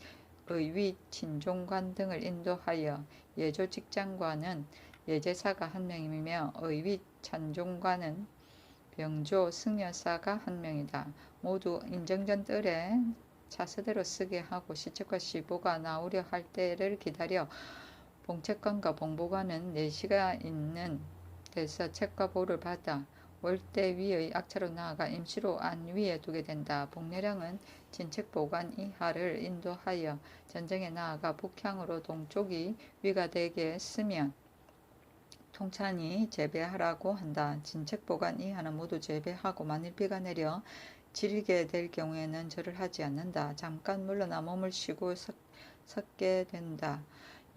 의위 친종관 등을 인도하여 예조 직장관은 예제사가 한 명이며 의위 찬종관은 병조 승려사가 한 명이다. 모두 인정전 뜰에 차서대로 쓰게 하고 시책과 시보가 나오려 할 때를 기다려 봉책관과 봉보관은 내시가 있는 데서 책과 보를 받아 월대 위의 악차로 나아가 임시로 안위에 두게 된다. 복례량은 진책보관 이하를 인도하여 전정에 나아가 북향으로 동쪽이 위가 되게 쓰면 통찬이 재배하라고 한다. 진책보관 이하는 모두 재배하고 만일 비가 내려 지리게 될 경우에는 절을 하지 않는다. 잠깐 물러나 몸을 쉬고 섰게 된다.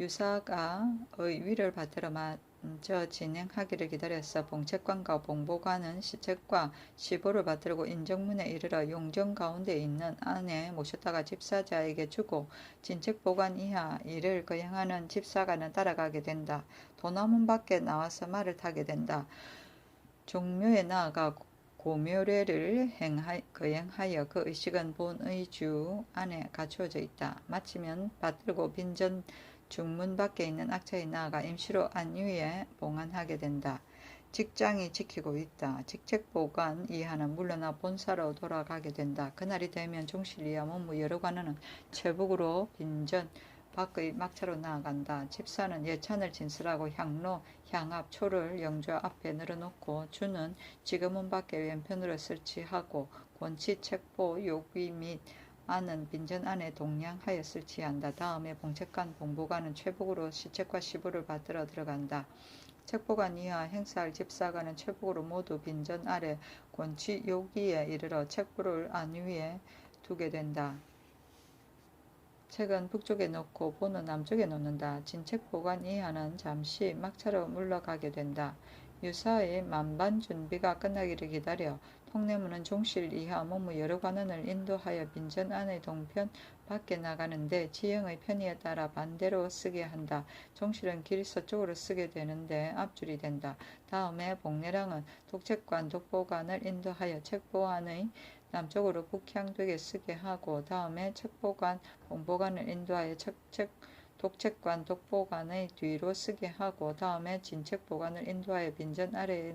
유사가 위를 받들어 먼저 진행하기를 기다려서 봉책관과 봉보관은 시책과 시보를 받들고 인정문에 이르러 용정 가운데 있는 안에 모셨다가 집사자에게 주고 진책보관 이하 일을 거행하는 집사관은 따라가게 된다. 도남문 밖에 나와서 말을 타게 된다. 종묘에 나아가 고묘례를 거행하여 그 의식은 본의 주 안에 갖추어져 있다. 마치면 받들고 빈전 중문 밖에 있는 악차에 나아가 임시로 안위에 봉안하게 된다. 직장이 지키고 있다. 직책보관 이하는 물러나 본사로 돌아가게 된다. 그날이 되면 종실 이하 문무 여러 관원은 최북으로 빈전 밖의 막차로 나아간다. 집사는 예찬을 진술하고 향로, 향압, 초를 영좌 앞에 늘어놓고 주는 지금은 밖에 왼편으로 설치하고 권치, 책보, 요귀 및 안은 빈전 안에 동량하여 설치한다. 다음에 봉책관, 봉보관은 최북으로 시책과 시부를 받들어 들어간다. 책보관 이하 행사할 집사관은 최북으로 모두 빈전 아래 권치 요기에 이르러 책부를 안 위에 두게 된다. 책은 북쪽에 놓고 보는 남쪽에 놓는다. 진책보관 이하는 잠시 막차로 물러가게 된다. 유사의 만반 준비가 끝나기를 기다려 통례문은 종실 이하 문무 여러 관원을 인도하여 빈전 안의 동편 밖에 나가는데 지형의 편의에 따라 반대로 쓰게 한다. 종실은 길 서쪽으로 쓰게 되는데 앞줄이 된다. 다음에 복례랑은 독책관, 독보관을 인도하여 책보안의 남쪽으로 북향되게 쓰게 하고 다음에 책보관, 봉보관을 인도하여 독책관, 독보관의 뒤로 쓰게 하고 다음에 진책보관을 인도하여 빈전 아래에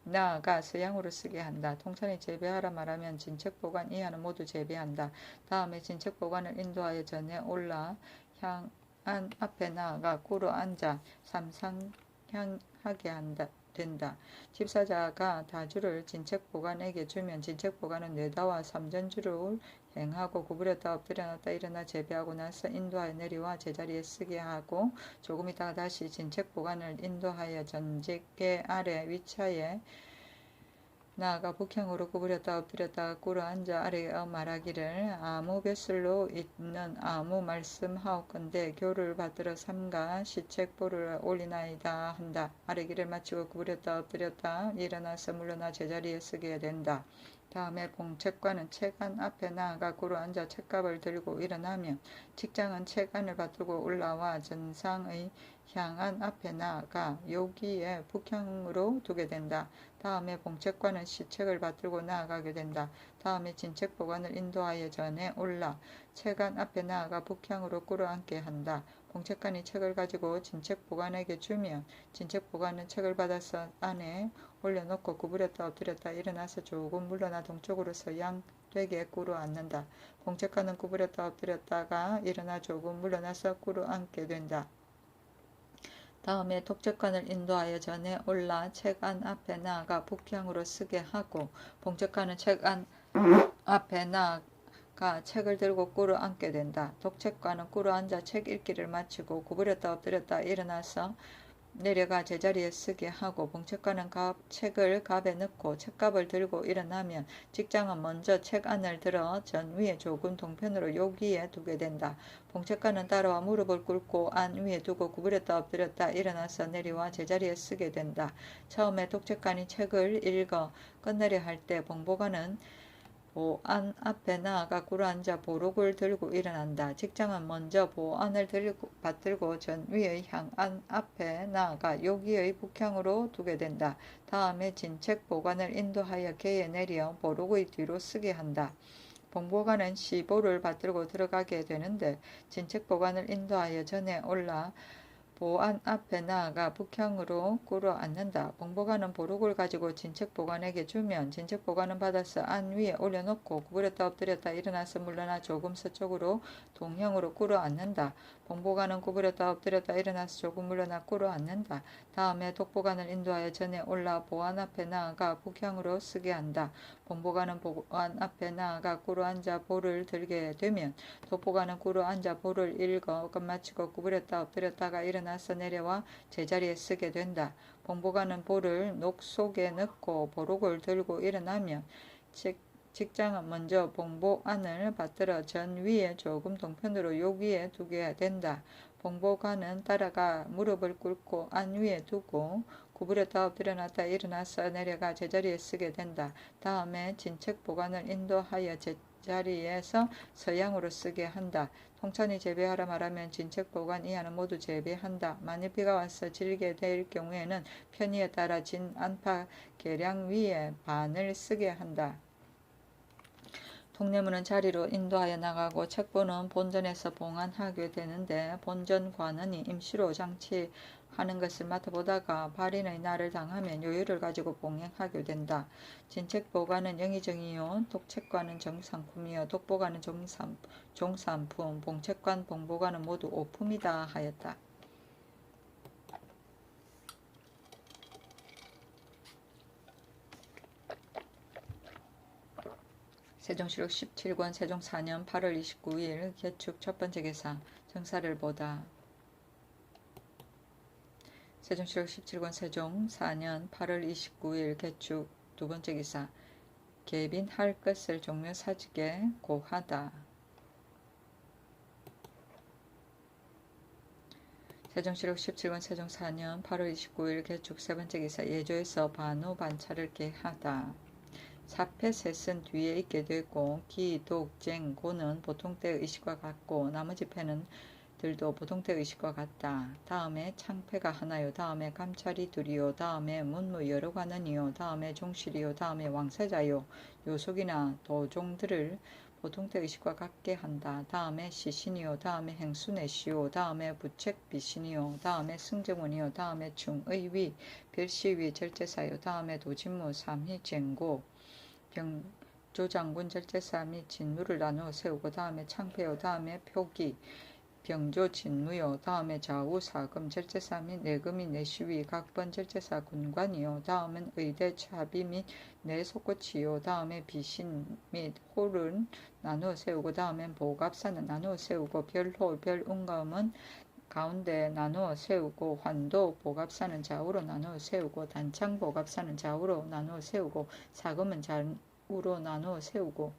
나아가 서양으로 쓰게 한다. 통천이 재배하라 말하면 진책보관 이하는 모두 재배한다. 다음에 진책보관을 인도하여 전에 올라 향안 앞에 나아가 꿇어 앉아 삼상향하게 된다. 집사자가 다주를 진책보관에게 주면 진책보관은 뇌다와 삼전주를 행하고 구부렸다 엎드려 놨다 일어나 재배하고 나서 인도하여 내려와 제자리에 쓰게 하고 조금 있다가 다시 진책보관을 인도하여 전제계 아래 위차에 나아가 북향으로 구부렸다 엎드렸다 꿇어 앉아 아래에 말하기를 아무 뱃슬로 있는 아무 말씀하옵건대 교를 받들어 삼가 시책보를 올리나이다 한다. 아래기를 마치고 구부렸다 엎드렸다 일어나서 물러나 제자리에 쓰게 된다. 다음에 봉책관은 책안 앞에 나아가 꿇어 앉아 책갑을 들고 일어나며 직장은 책안을 받들고 올라와 전상의 향안 앞에 나아가 여기에 북향으로 두게 된다. 다음에 봉책관은 시책을 받들고 나아가게 된다. 다음에 진책보관을 인도하여 전에 올라 책안 앞에 나아가 북향으로 꿇어앉게 한다. 봉책관이 책을 가지고 진책보관에게 주면 진책보관은 책을 받아서 안에 올려놓고 구부렸다 엎드렸다 일어나서 조금 물러나 동쪽으로 서양되게 꿇어앉는다. 봉책관은 구부렸다 엎드렸다가 일어나 조금 물러나서 꿇어앉게 된다. 다음에 독책관을 인도하여 전에 올라 책안 앞에 나아가 북향으로 쓰게 하고 봉책관은 책안 앞에 나아가 책을 들고 꿇어 앉게 된다. 독책관은 꿇어 앉아 책 읽기를 마치고 구부렸다 엎드렸다 일어나서 내려가 제자리에 쓰게 하고 봉책관은 책을 갑에 넣고 책갑을 들고 일어나면 직장은 먼저 책안을 들어 전 위에 조금 동편으로 여기에 두게 된다. 봉책관은 따라와 무릎을 꿇고 안 위에 두고 구부렸다 엎드렸다 일어나서 내려와 제자리에 쓰게 된다. 처음에 독책관이 책을 읽어 끝내려 할 때 봉보관은 보안 앞에 나아가 꿇어앉아 보록을 들고 일어난다. 직장은 먼저 보안을 받들고 전 위의 향안 앞에 나아가 여기의 북향으로 두게 된다. 다음에 진책 보관을 인도하여 개에 내려 보록의 뒤로 쓰게 한다. 봉보관은 시보를 받들고 들어가게 되는데 진책 보관을 인도하여 전에 올라 보안 앞에 나아가 북향으로 꿇어 앉는다. 봉보관은 보록을 가지고 진책보관에게 주면 진책보관은 받아서 안 위에 올려놓고 구부렸다 엎드렸다 일어나서 물러나 조금 서쪽으로 동형으로 꿇어 앉는다. 봉보관은 구부렸다 엎드렸다 일어나서 조금 물러나 꿇어 앉는다. 다음에 독보관을 인도하여 전에 올라 보안 앞에 나아가 북향으로 쓰게 한다. 봉보관은 보안 앞에 나아가 꿇어 앉아 볼을 들게 되면 독보관은 꿇어 앉아 볼을 읽어 끝마치고 구부렸다 엎드렸다가 일어나서 내려와 제자리에 쓰게 된다. 봉보관은 볼을 녹 속에 넣고 보록을 들고 일어나면 직장은 먼저 봉보안을 받들어 전 위에 조금 동편으로 여기에 두게 된다. 봉보관은 따라가 무릎을 꿇고 안 위에 두고 구부렸다 엎드려 놨다 일어나서 내려가 제자리에 쓰게 된다. 다음에 진책보관을 인도하여 제자리에서 서양으로 쓰게 한다. 통천이 재배하라 말하면 진책보관 이하는 모두 재배한다. 만일 비가 와서 질게 될 경우에는 편의에 따라 진 안팎 계량 위에 반을 쓰게 한다. 통례문은 자리로 인도하여 나가고 책보는 본전에서 봉안하게 되는데 본전 관원이 임시로 장치하는 것을 맡아보다가 발인의 날을 당하면 요율을 가지고 봉행하게 된다. 진책보관은 영의정이요 독책관은 정상품이요 독보관은 종산품 봉책관 봉보관은 모두 오품이다 하였다. 세종시록 17권 세종 4년 8월 29일 개축 첫번째 기사 정사를 보다. 세종시록 17권 세종 4년 8월 29일 개축 두번째 기사 개빈할 것을 종묘사직에 고하다. 세종시록 17권 세종 4년 8월 29일 개축 세번째 기사 예조에서 반우 반차를 개하다. 사패 셋은 뒤에 있게 되고 기, 독, 쟁, 고는 보통때 의식과 같고 나머지 패는 들도 보통때 의식과 같다. 다음에 창패가 하나요. 다음에 감찰이 둘이요. 다음에 문무 여러 관원이요. 다음에 종실이요. 다음에 왕세자요. 요속이나 도종들을 보통때 의식과 같게 한다. 다음에 시신이요. 다음에 행수내시요. 다음에 부책비신이요. 다음에 승정원이요. 다음에 중의위, 별시위, 절제사요. 다음에 도진무, 삼희쟁고, 병조장군 절제사 및 진무를 나누어 세우고 다음에 창패요. 다음에 표기, 병조 진무요. 다음에 좌우 사금 절제사 및 내금이 내시위 각번 절제사 군관이요. 다음은 의대 차비 및 내속고치요. 다음에 비신 및 홀은 나누어 세우고 다음엔 보갑사는 나누어 세우고 별홀 별운감은 가운데 나누어 세우고 환도 보갑사는 좌우로 나누어 세우고 단창 보갑사는 좌우로 나누어 세우고 사금은 좌우로 나누어 세우고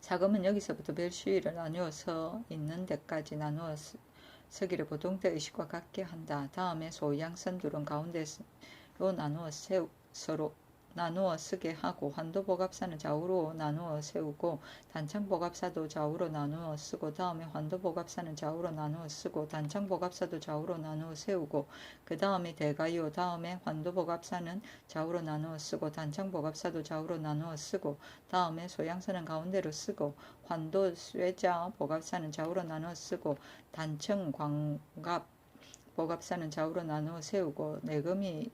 사금은 여기서부터 별시위를 나누어서 있는 데까지 나누어 서기를 보통때 의식과 같게 한다. 다음에 소양선둘은 가운데로 나누어 서로 나누어 쓰게 하고 환도보갑사는 좌우로 나누어 세우고 단창보갑사도 좌우로 나누어 쓰고 다음에 환도보갑사는 좌우로 나누어 쓰고 단창보갑사도 좌우로 나누어 세우고 그 다음에 대가요. 다음에 환도보갑사는 좌우로 나누어 쓰고 단창보갑사도 좌우로 나누어 쓰고 다음에 소양선은 가운데로 쓰고 환도 쇠자 보갑사는 좌우로 나누어 쓰고 단청 광갑 보갑사는 좌우로 나누어 세우고 내금이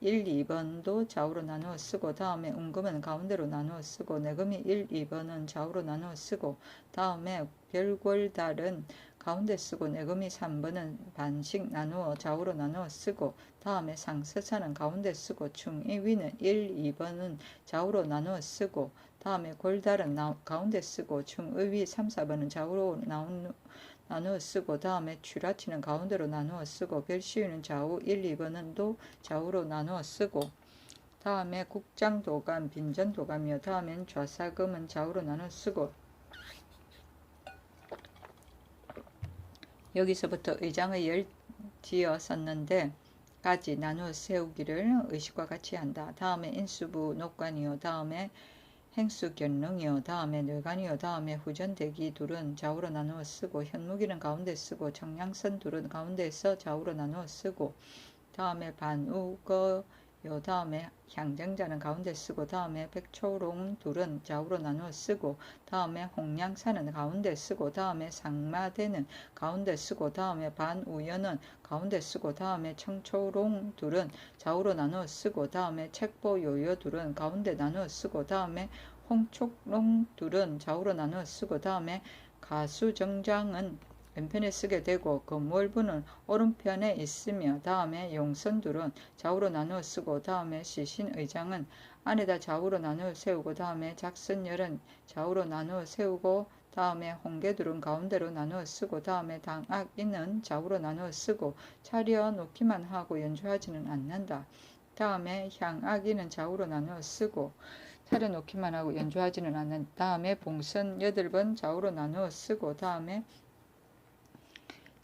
1, 2번도 좌우로 나누어 쓰고 다음에 운금은 가운데로 나누어 쓰고 내금이 1, 2번은 좌우로 나누어 쓰고 다음에 별골달은 가운데 쓰고 내금이 3번은 반씩 나누어 좌우로 나누어 쓰고 다음에 상서사는 가운데 쓰고 중위위는 1, 2번은 좌우로 나누어 쓰고 다음에 골달은 가운데 쓰고 중의위 3, 4번은 좌우로 나누어 쓰고 다음에 추라치는 가운데로 나누어 쓰고 별시위는 좌우 1, 2번은 또 좌우로 나누어 쓰고 다음에 국장도감, 빈전도감이요. 다음엔 좌사금은 좌우로 나누어 쓰고 여기서부터 의장의 열지어 썼는데 까지 나누어 세우기를 의식과 같이 한다. 다음에 인수부 녹관이요. 다음에 행수견능이요. 다음에 뇌관이요. 다음에 후전대기 둘은 좌우로 나누어 쓰고 현무기는 가운데 쓰고 정량선 둘은 가운데에서 좌우로 나누어 쓰고 다음에 반우거요. 다음에 향정자는 가운데 쓰고 다음에 백초롱 둘은 좌우로 나누어 쓰고 다음에 홍량사는 가운데 쓰고 다음에 상마대는 가운데 쓰고 다음에 반우연은 가운데 쓰고 다음에 청초롱 둘은 좌우로 나누어 쓰고 다음에 책보요요 둘은 가운데 나누어 쓰고 다음에 홍촉롱 둘은 좌우로 나누어 쓰고 다음에 가수정장은 왼편에 쓰게 되고 금월부는 오른편에 있으며 다음에 용선둘은 좌우로 나누어 쓰고 다음에 시신의장은 안에다 좌우로 나누어 세우고 다음에 작선열은 좌우로 나누어 세우고 다음에 홍계둘은 가운데로 나누어 쓰고 다음에 당악인은 좌우로 나누어 쓰고 차려 놓기만 하고 연주하지는 않는다. 다음에 향악인은 좌우로 나누어 쓰고 차려 놓기만 하고 연주하지는 않는 다음에 봉선 8번 좌우로 나누어 쓰고 다음에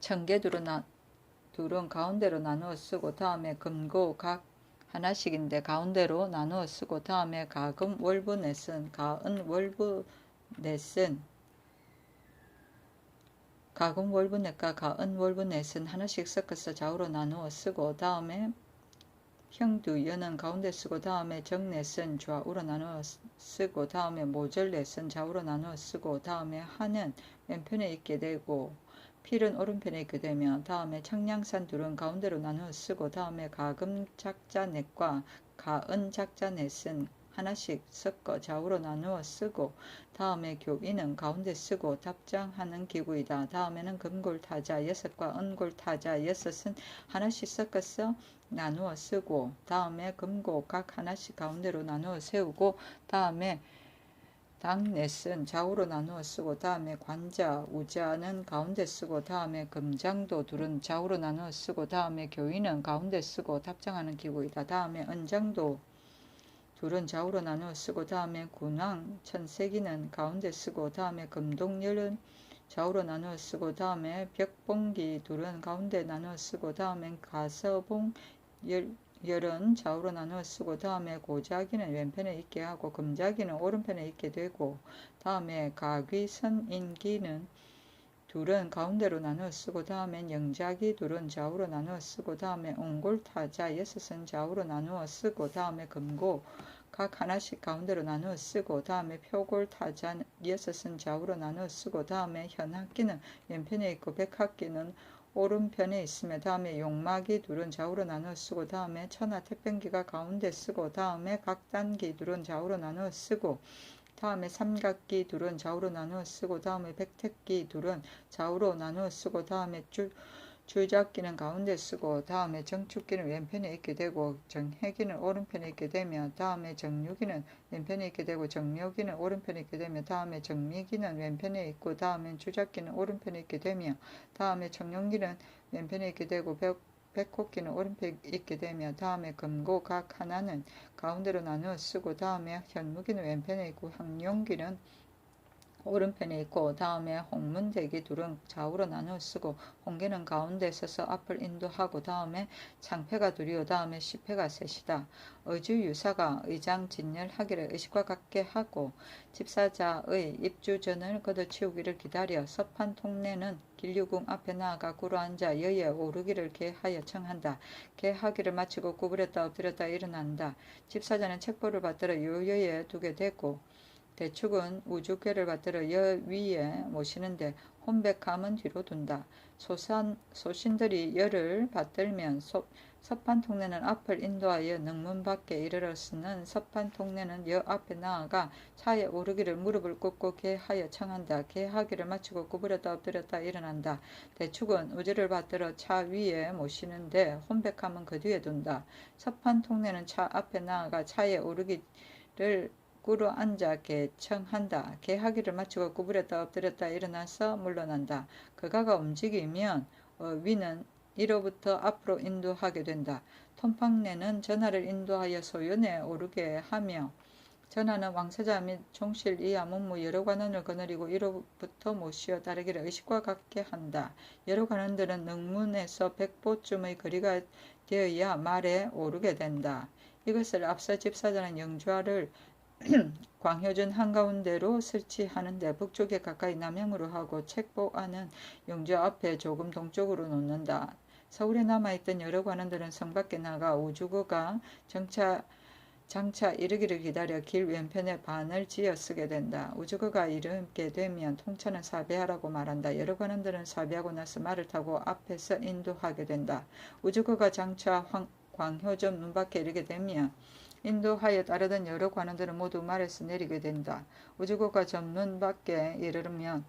청계둘은 가운데로 나누어 쓰고 다음에 금고 각 하나씩인데 가운데로 나누어 쓰고 다음에 가금 월부 넷은 가은 월부 넷은 가금 월부 넷과 가은 월부 넷은 하나씩 섞어서 좌우로 나누어 쓰고 다음에 형두 여는 가운데 쓰고 다음에 정넷은 좌우로 나누어 쓰고 다음에 모절넷은 좌우로 나누어 쓰고 다음에 하는 왼편에 있게 되고 필은 오른편에 있게 되며 다음에 청량산 둘은 가운데로 나누어 쓰고 다음에 가금 작자넷과 가은 작자넷은 하나씩 섞어 좌우로 나누어 쓰고 다음에 교인은 가운데 쓰고 답장하는 기구이다. 다음에는 금골타자 여섯과 은골타자 여섯은 하나씩 섞어서 나누어 쓰고 다음에 금고 각 하나씩 가운데로 나누어 세우고 다음에 당넷은 좌우로 나누어 쓰고 다음에 관자 우자는 가운데 쓰고 다음에 금장도 둘은 좌우로 나누어 쓰고 다음에 교인은 가운데 쓰고 답장하는 기구이다. 다음에 은장도 둘은 좌우로 나누어 쓰고 다음에 군왕 천세기는 가운데 쓰고 다음에 금동열은 좌우로 나누어 쓰고 다음에 벽봉기 둘은 가운데 나누어 쓰고 다음에 가서봉 열은 좌우로 나누어 쓰고 다음에 고자기는 왼편에 있게 하고 금자기는 오른편에 있게 되고 다음에 가귀선인기는 둘은 가운데로 나누어 쓰고 다음엔 영자기 둘은 좌우로 나누어 쓰고 다음에 옹골타자 여섯은 좌우로 나누어 쓰고 다음에 금고 각 하나씩 가운데로 나누어 쓰고 다음에 표골타자 여섯은 좌우로 나누어 쓰고 다음에 현학기는 왼편에 있고 백학기는 오른편에 있으며 다음에 용마기 둘은 좌우로 나누어 쓰고 다음에 천하태평기가 가운데 쓰고 다음에 각단기 둘은 좌우로 나누어 쓰고 다음에 삼각기 둘은 좌우로 나누어 쓰고 다음에 백택기 둘은 좌우로 나누어 쓰고 다음에 줄잡기는 가운데 쓰고 다음에 정축기는 왼편에 있게 되고 정해기는 오른편에 있게 되며 다음에 정유기는 왼편에 있게 되고 정묘기는 오른편에 있게 되며 다음에 정미기는 왼편에 있고 다음에 주잡기는 오른편에 있게 되며 다음에 청룡기는 왼편에 있게 되고 백호기는 오른편에 있게 되며 다음에 금고 각 하나는 가운데로 나누어 쓰고 다음에 현무기는 왼편에 있고 황룡기는 오른편에 있고 다음에 홍문대기 둘은 좌우로 나누어 쓰고 홍계는 가운데 서서 앞을 인도하고 다음에 창패가 둘이요 다음에 시패가 셋이다. 의주유사가 의장 진열하기를 의식과 같게 하고 집사자의 입주전을 걷어치우기를 기다려 서판 통내는 길류궁 앞에 나아가 꿇어앉아 여에 오르기를 계하여 청한다. 계하기를 마치고 구부렸다 엎드렸다 일어난다. 집사자는 책보를 받들어 요여에 두게 되고 대축은 우주궤를 받들어 여 위에 모시는데 혼백함은 뒤로 둔다. 소신들이 여를 받들면 서판통내는 앞을 인도하여 능문 밖에 이르렀으는 서판통내는 여 앞에 나아가 차에 오르기를 무릎을 꿇고 계하여 청한다. 계하기를 마치고 구부렸다 엎드렸다 일어난다. 대축은 우주를 받들어 차 위에 모시는데 혼백함은 그 뒤에 둔다. 서판통내는 차 앞에 나아가 차에 오르기를 꿇어 앉아 개청한다. 개하기를 마치고 구부렸다 엎드렸다 일어나서 물러난다. 그가가 움직이면 위는 이로부터 앞으로 인도하게 된다. 톰팡내는 전하를 인도하여 소연에 오르게 하며 전하는 왕세자 및 종실 이하 문무 여러 관원을 거느리고 이로부터 모시어 따르기를 의식과 같게 한다. 여러 관원들은 능문에서 백보쯤의 거리가 되어야 말에 오르게 된다. 이것을 앞서 집사자는 영주화를 광효전 한가운데로 설치하는데 북쪽에 가까이 남향으로 하고 책보 안은 영주 앞에 조금 동쪽으로 놓는다. 서울에 남아있던 여러 관원들은 성 밖에 나가 우주거가 장차 이르기를 기다려 길 왼편에 반을 지어 쓰게 된다. 우주거가 이르게 되면 통차는 사배하라고 말한다. 여러 관원들은 사배하고 나서 말을 타고 앞에서 인도하게 된다. 우주거가 장차 광효전 문 밖에 이르게 되면 인도하여 따르던 여러 관원들은 모두 말에서 내리게 된다. 우주거가 전문 밖에 이르면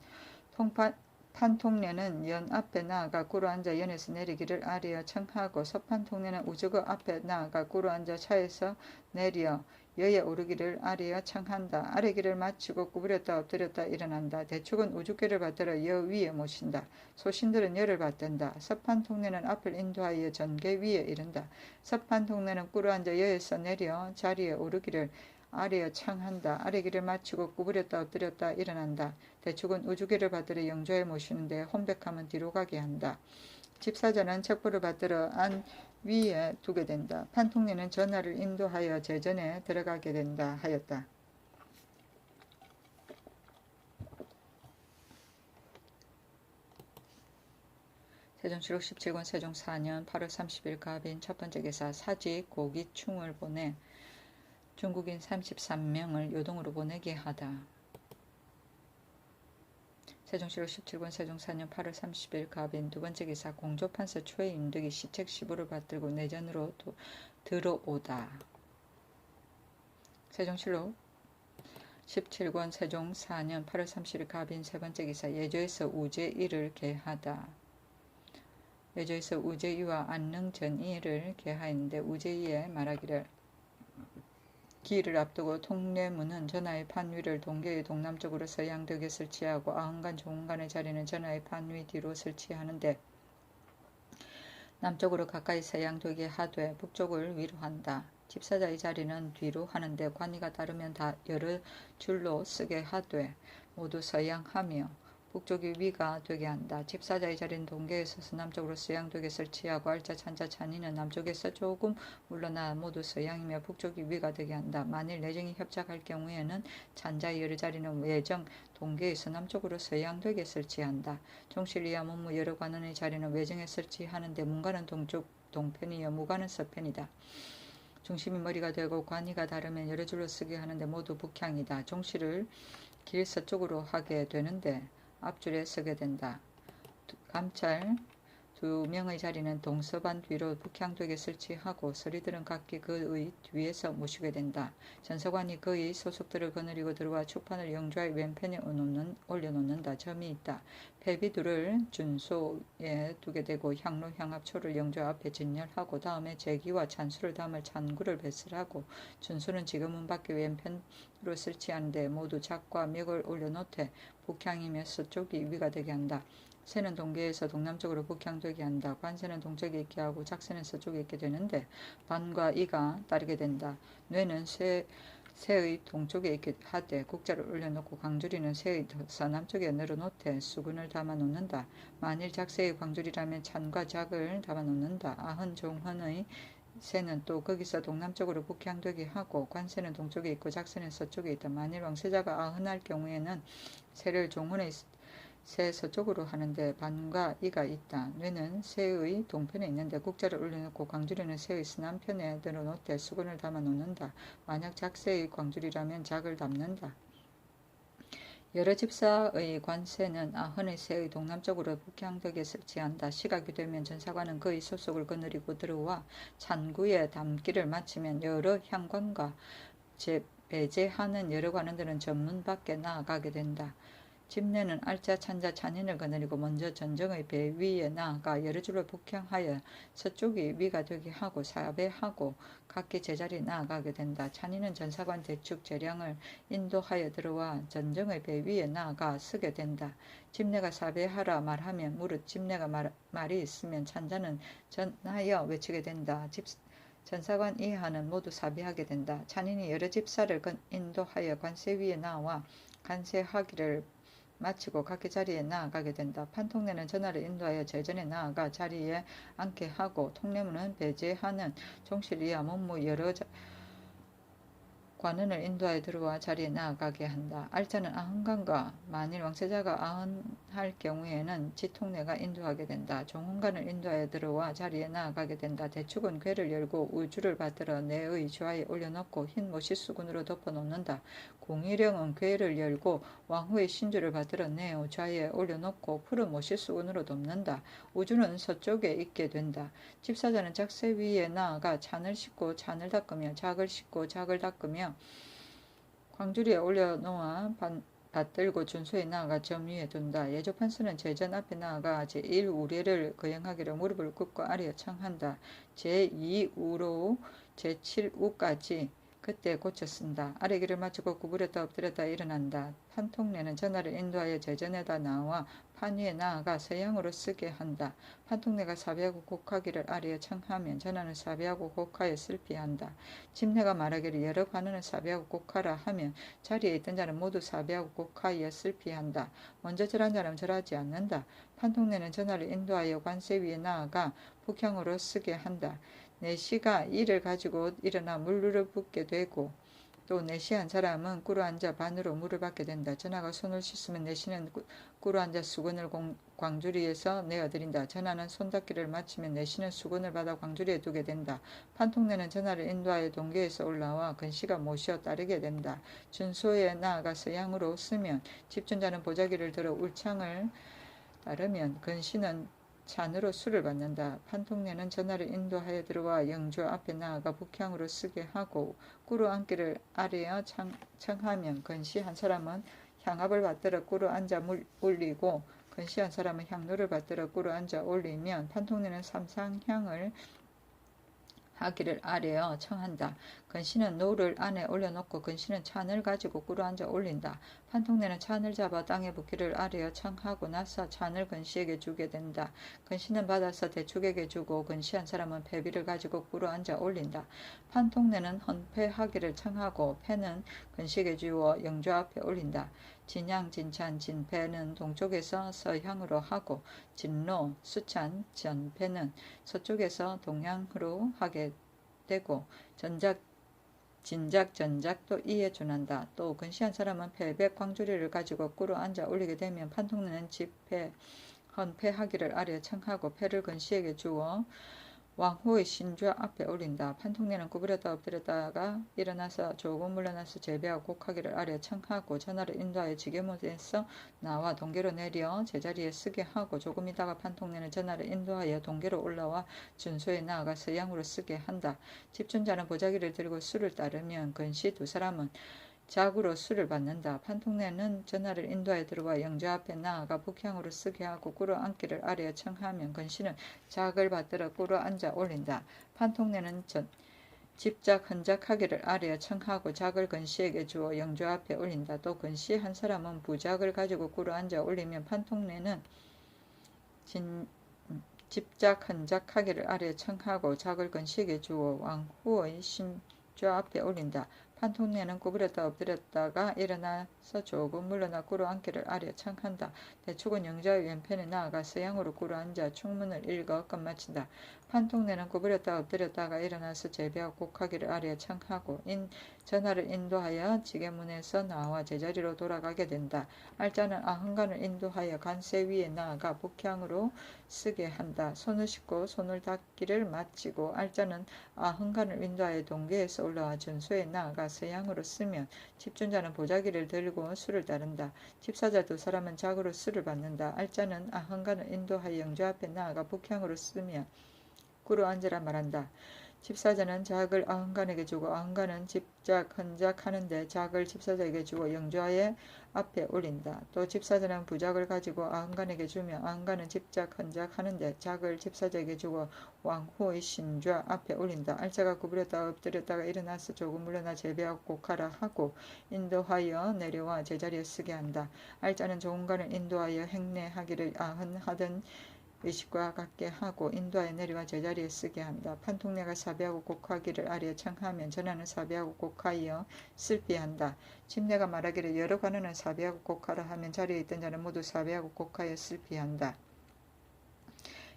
판통내는 연 앞에 나아가 꿇어앉아 연에서 내리기를 아뢰어 청하고 서판통내는 우주거 앞에 나아가 꿇어앉아 차에서 내려 여에 오르기를 아뢰어 청한다. 아뢰기를 마치고 구부렸다 엎드렸다 일어난다. 대축은 우주궤를 받들어 여 위에 모신다. 소신들은 여를 받든다. 서판통내는 앞을 인도하여 전궤 위에 이른다. 서판통내는 꿇어앉아 여에서 내려 자리에 오르기를 아뢰어 청한다. 아뢰기를 마치고 구부렸다 엎드렸다 일어난다. 대축은 우주궤를 받들어 영조에 모시는데 혼백함은 뒤로 가게 한다. 집사자는 척보를 받들어 안 위에 두게 된다. 판통내는 전하를 인도하여 제전에 들어가게 된다 하였다. 세종실록 17권 세종 4년 8월 30일 갑인 첫 번째 기사 사직 고기충을 보내 중국인 33명을 요동으로 보내게 하다. 세종실록 17권 세종 4년 8월 30일 갑인 두 번째 기사 공조판서 최윤득이 시책 시부를 받들고 내전으로 들어오다. 세종실록 17권 세종 4년 8월 30일 갑인 세 번째 기사 예조에서 우제이를 계하다. 예조에서 우제이와 안능전이를 계하였는데 우제이에 말하기를 기일을 앞두고 통례문은 전하의 판위를 동계의 동남쪽으로 서양벽에 설치하고 아흔간 종간의 자리는 전하의 판위 뒤로 설치하는데 남쪽으로 가까이 서양벽에 하되 북쪽을 위로 한다. 집사자의 자리는 뒤로 하는데 관이가 따르면 다 여러 줄로 쓰게 하되 모두 서양하며 북쪽이 위가 되게 한다. 집사자의 자리는 동계에 서서 남쪽으로 서양벽에 설치하고 알짜 찬자 찬이는 남쪽에서 조금 물러나 모두 서양이며 북쪽이 위가 되게 한다. 만일 내정이 협작할 경우에는 찬자의 여러 자리는 외정 동계에서 남쪽으로 서양벽에 설치한다. 종실이야 문무 여러 관원의 자리는 외정에 설치하는데 문관은 동쪽 동편이요 무관은 서편이다. 중심이 머리가 되고 관이가 다르면 여러 줄로 쓰게 하는데 모두 북향이다. 종실을 길 서쪽으로 하게 되는데 앞줄에 서게 된다. 감찰 두 명의 자리는 동서반 뒤로 북향벽에 설치하고 서리들은 각기 그의 뒤에서 모시게 된다. 전서관이 그의 소속들을 거느리고 들어와 축판을 영좌의 왼편에 올려놓는다. 점이 있다. 패비두를 준소에 두게 되고 향로 향합초를 영좌 앞에 진열하고 다음에 제기와 찬수를 담을 찬구를 배설하고 준소는 지금 문 밖에 왼편으로 설치하는데 모두 작과 멱을 올려놓되 북향이며 서쪽이 위가 되게 한다. 새는 동계에서 동남쪽으로 북향되게 한다. 관새는 동쪽에 있게 하고 작새는 서쪽에 있게 되는데 반과 이가 따르게 된다. 뇌는 새의 동쪽에 있게 하되 국자를 올려놓고 광주리는 새의 서남쪽에 내려놓되 수군을 담아놓는다. 만일 작새의 광주리라면 찬과 작을 담아놓는다. 아흔 종헌의 새는 또 거기서 동남쪽으로 북향되게 하고 관새는 동쪽에 있고 작새는 서쪽에 있다. 만일 왕세자가 아흔할 경우에는 새를 종헌의 새 서쪽으로 하는데 반과 이가 있다. 뇌는 새의 동편에 있는데 국자를 올려놓고 광주리는 새의 서남편에 내려놓되 수건을 담아놓는다. 만약 작새의 광주리라면 작을 담는다. 여러 집사의 관새는 아흔의 새의 동남쪽으로 북향벽에 설치한다. 시각이 되면 전사관은 그의 소속을 거느리고 들어와 찬구에 담기를 마치면 여러 향관과 배제하는 여러 관원들은 전문 밖에 나아가게 된다. 집내는 알짜 찬자 찬인을 거느리고 먼저 전정의 배 위에 나아가 여러 줄로 북향하여 서쪽이 위가 되게 하고 사배하고 각기 제자리에 나아가게 된다. 찬인은 전사관 대축 재량을 인도하여 들어와 전정의 배 위에 나아가 서게 된다. 집내가 사배하라 말하면 무릇 집내가 말이 있으면 찬자는 전하여 외치게 된다. 전사관 이하는 모두 사배하게 된다. 찬인이 여러 집사를 인도하여 관세 위에 나와 관세하기를 마치고 각기 자리에 나아가게 된다. 판통내는 전하를 인도하여 제전에 나아가 자리에 앉게 하고 통례문은 배제하는 종실이야 문무 여러 관원을 인도하여 들어와 자리에 나아가게 한다. 알자는 아흔간과 만일 왕세자가 아흔할 경우에는 지통내가 인도하게 된다. 종헌관을 인도하여 들어와 자리에 나아가게 된다. 대축은 궤를 열고 우주를 받들어 내의 좌에 올려놓고 흰 모시수군으로 덮어놓는다. 공의령은 궤를 열고 왕후의 신주를 받들어 내의 좌에 올려놓고 푸른 모시수군으로 덮는다. 우주는 서쪽에 있게 된다. 집사자는 작새 위에 나아가 찬을 씻고 찬을 닦으며 작을 씻고 작을 닦으며 광주리에 올려놓아 받들고 준소에 나아가 점 위에 둔다. 예조판서는 제전 앞에 나아가 제1우례를 거행하기로 무릎을 꿇고 아뢰어 청한다. 제2우로 제7우까지 그때 고쳐 쓴다. 아뢰기를 마치고 구부렸다 엎드렸다 일어난다. 판통내는 전하를 인도하여 제전에다 나와 판 위에 나아가 서양으로 쓰게 한다. 판통내가 사배하고 곡하기를 아뢰어 청하면 전하는 사배하고 곡하여 슬피한다. 집내가 말하기를 여러 관원을 사배하고 곡하라 하면 자리에 있던 자는 모두 사배하고 곡하여 슬피한다. 먼저 절한 자는 절하지 않는다. 판통내는 전하를 인도하여 관세 위에 나아가 북향으로 쓰게 한다. 내시가 이를 가지고 일어나 물루를 붓게 되고 또 내시한 사람은 꿇어 앉아 반으로 물을 받게 된다. 전하가 손을 씻으면 내시는 꿇어 앉아 수건을 광주리에서 내어드린다. 전하는 손닦기를 마치면 내시는 수건을 받아 광주리에 두게 된다. 판통내는 전하를 인도하여 동계에서 올라와 근시가 모시어 따르게 된다. 준소에 나아가 서양으로 쓰면 집준자는 보자기를 들어 울창을 따르면 근시는 잔으로 술을 받는다. 판통내는 전하를 인도하여 들어와 영주 앞에 나아가 북향으로 쓰게 하고 꿇어 앉기를 아래어 청하면 근시 한 사람은 향압을 받들어 꿇어 앉아 올리고 근시 한 사람은 향로를 받들어 꿇어 앉아 올리면 판통내는 삼상향을 하기를 아래어 청한다. 근시는 노를 안에 올려놓고 근시는 찬을 가지고 꿇어 앉아 올린다. 판통내는 찬을 잡아 땅에 붓기를 아래어 청하고 나서 찬을 근시에게 주게 된다. 근시는 받아서 대축에게 주고 근시 한 사람은 패비를 가지고 꿇어 앉아 올린다. 판통내는 헌패하기를 청하고 패는 근시에게 주어 영주 앞에 올린다. 진양, 진찬, 진패는 동쪽에서 서향으로 하고 진로, 수찬, 전패는 서쪽에서 동양으로 하게 되고 진작, 전작도 이에 준한다. 또 근시한 사람은 패백 광주리를 가지고 꿇어 앉아 올리게 되면 판통내는 집패, 헌패하기를 아래 청하고 패를 근시에게 주어 왕후의 신좌 앞에 올린다. 판통내는 구부렸다 엎드렸다가 일어나서 조금 물러나서 제비하고 곡하기를 아래 청하고 전하를 인도하여 지게못에서 나와 동계로 내려 제자리에 쓰게 하고 조금 있다가 판통내는 전하를 인도하여 동계로 올라와 준소에 나아가 서양으로 쓰게 한다. 집준자는 보자기를 들고 수를 따르면 근시 두 사람은 작으로 수를 받는다. 판통내는 전하를 인도하여 들어와 영주 앞에 나아가 북향으로 쓰게 하고 꿇어 앉기를 아래에 청하면 근시는 작을 받들어 꿇어 앉아 올린다. 판통내는 집작 헌작하기를 아래에 청하고 작을 근시에게 주어 영주 앞에 올린다. 또 근시 한 사람은 부작을 가지고 꿇어 앉아 올리면 판통내는 집작 헌작하기를 아래에 청하고 작을 근시에게 주어 왕후의 신좌 앞에 올린다. 판통내는 구부렸다 엎드렸다가 일어나서 조금 물러나 꿇어 앉기를 아래 청한다. 대축은 영자의 왼편에 나아가 서양으로 꿇어 앉아 충문을 읽어 끝마친다. 판통내는 구부렸다 엎드렸다가 일어나서 제비하고 곡하기를 아래 청하고 전하를 인도하여 지게문에서 나와 제자리로 돌아가게 된다. 알자는 아흥간을 인도하여 간세 위에 나아가 북향으로 쓰게 한다. 손을 씻고 손을 닦기를 마치고 알자는 아흥간을 인도하여 동계에서 올라와 준소에 나아가 서양으로 쓰면 집준자는 보자기를 들고 수를 따른다. 집사자 두 사람은 작으로 수를 받는다. 알자는 아흥간을 인도하여 영주 앞에 나아가 북향으로 쓰면 꿇어 앉으라 말한다. 집사자는 작을 아흥간에게 주고 아흥간은 집작 헌작하는데 작을 집사자에게 주고 영주의 앞에 올린다. 또 집사자는 부작을 가지고 아흥간에게 주며 아흥간은 집작 헌작하는데 작을 집사자에게 주고 왕후의 신좌 앞에 올린다. 알자가 구부렸다가 엎드렸다가 일어나서 조금 물러나 제비하고 곡하라 하고 인도하여 내려와 제자리에 쓰게 한다. 알자는 조은간을 인도하여 행례하기를 아흔하던 의식과 같게 하고 인도하여 내려와 제자리에 쓰게 한다. 판통내가 사비하고 곡하기를 아래에 청하면 전하는 사비하고 곡하여 슬피한다. 침례가 말하기를 여러 관원은 사비하고 곡하라 하면 자리에 있던 자는 모두 사비하고 곡하여 슬피한다.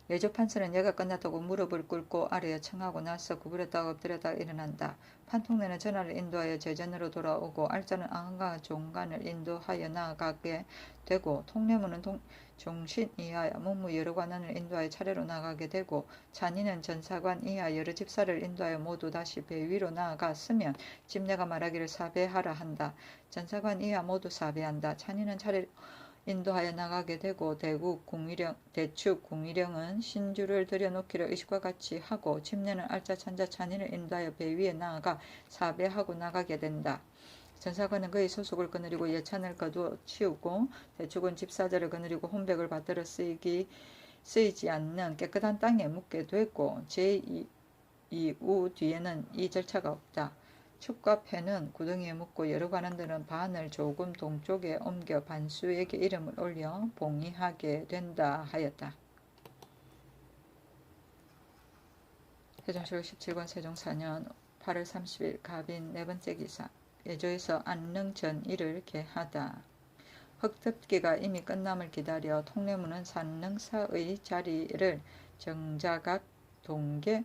예조판서는 예가 끝났다고 무릎을 꿇고 아래에 청하고 나서 구부렸다가 엎드렸다가 일어난다. 판통내는 전하를 인도하여 제전으로 돌아오고 알자는 아흥과 종간을 인도하여 나아가게 되고 통례문은 종신 이하여 문무 여러 관원을 인도하여 차례로 나가게 되고 찬이는 전사관 이하 여러 집사를 인도하여 모두 다시 배 위로 나아갔으면 집내가 말하기를 사배하라 한다. 전사관 이하 모두 사배한다. 찬이는 차례 인도하여 나가게 되고 대축 궁위령은 신주를 들여놓기를 의식과 같이 하고 집내는 알자 찬자 찬이를 인도하여 배 위에 나아가 사배하고 나가게 된다. 전사관은 그의 소속을 거느리고 예찬을 거두어 치우고 대축은 집사자를 거느리고 혼백을 받들어 쓰이지 않는 깨끗한 땅에 묻게 되고 제2우 뒤에는 이 절차가 없다. 축과 패는 구덩이에 묻고 여러 관원들은 반을 조금 동쪽에 옮겨 반수에게 이름을 올려 봉의하게 된다 하였다. 세종실록 17권 세종 4년 8월 30일 갑인 네 번째 기사. 예조에서 안릉 전일을 개하다. 흙덮기가 이미 끝남을 기다려 통례문은 산릉사의 자리를 정자각 동계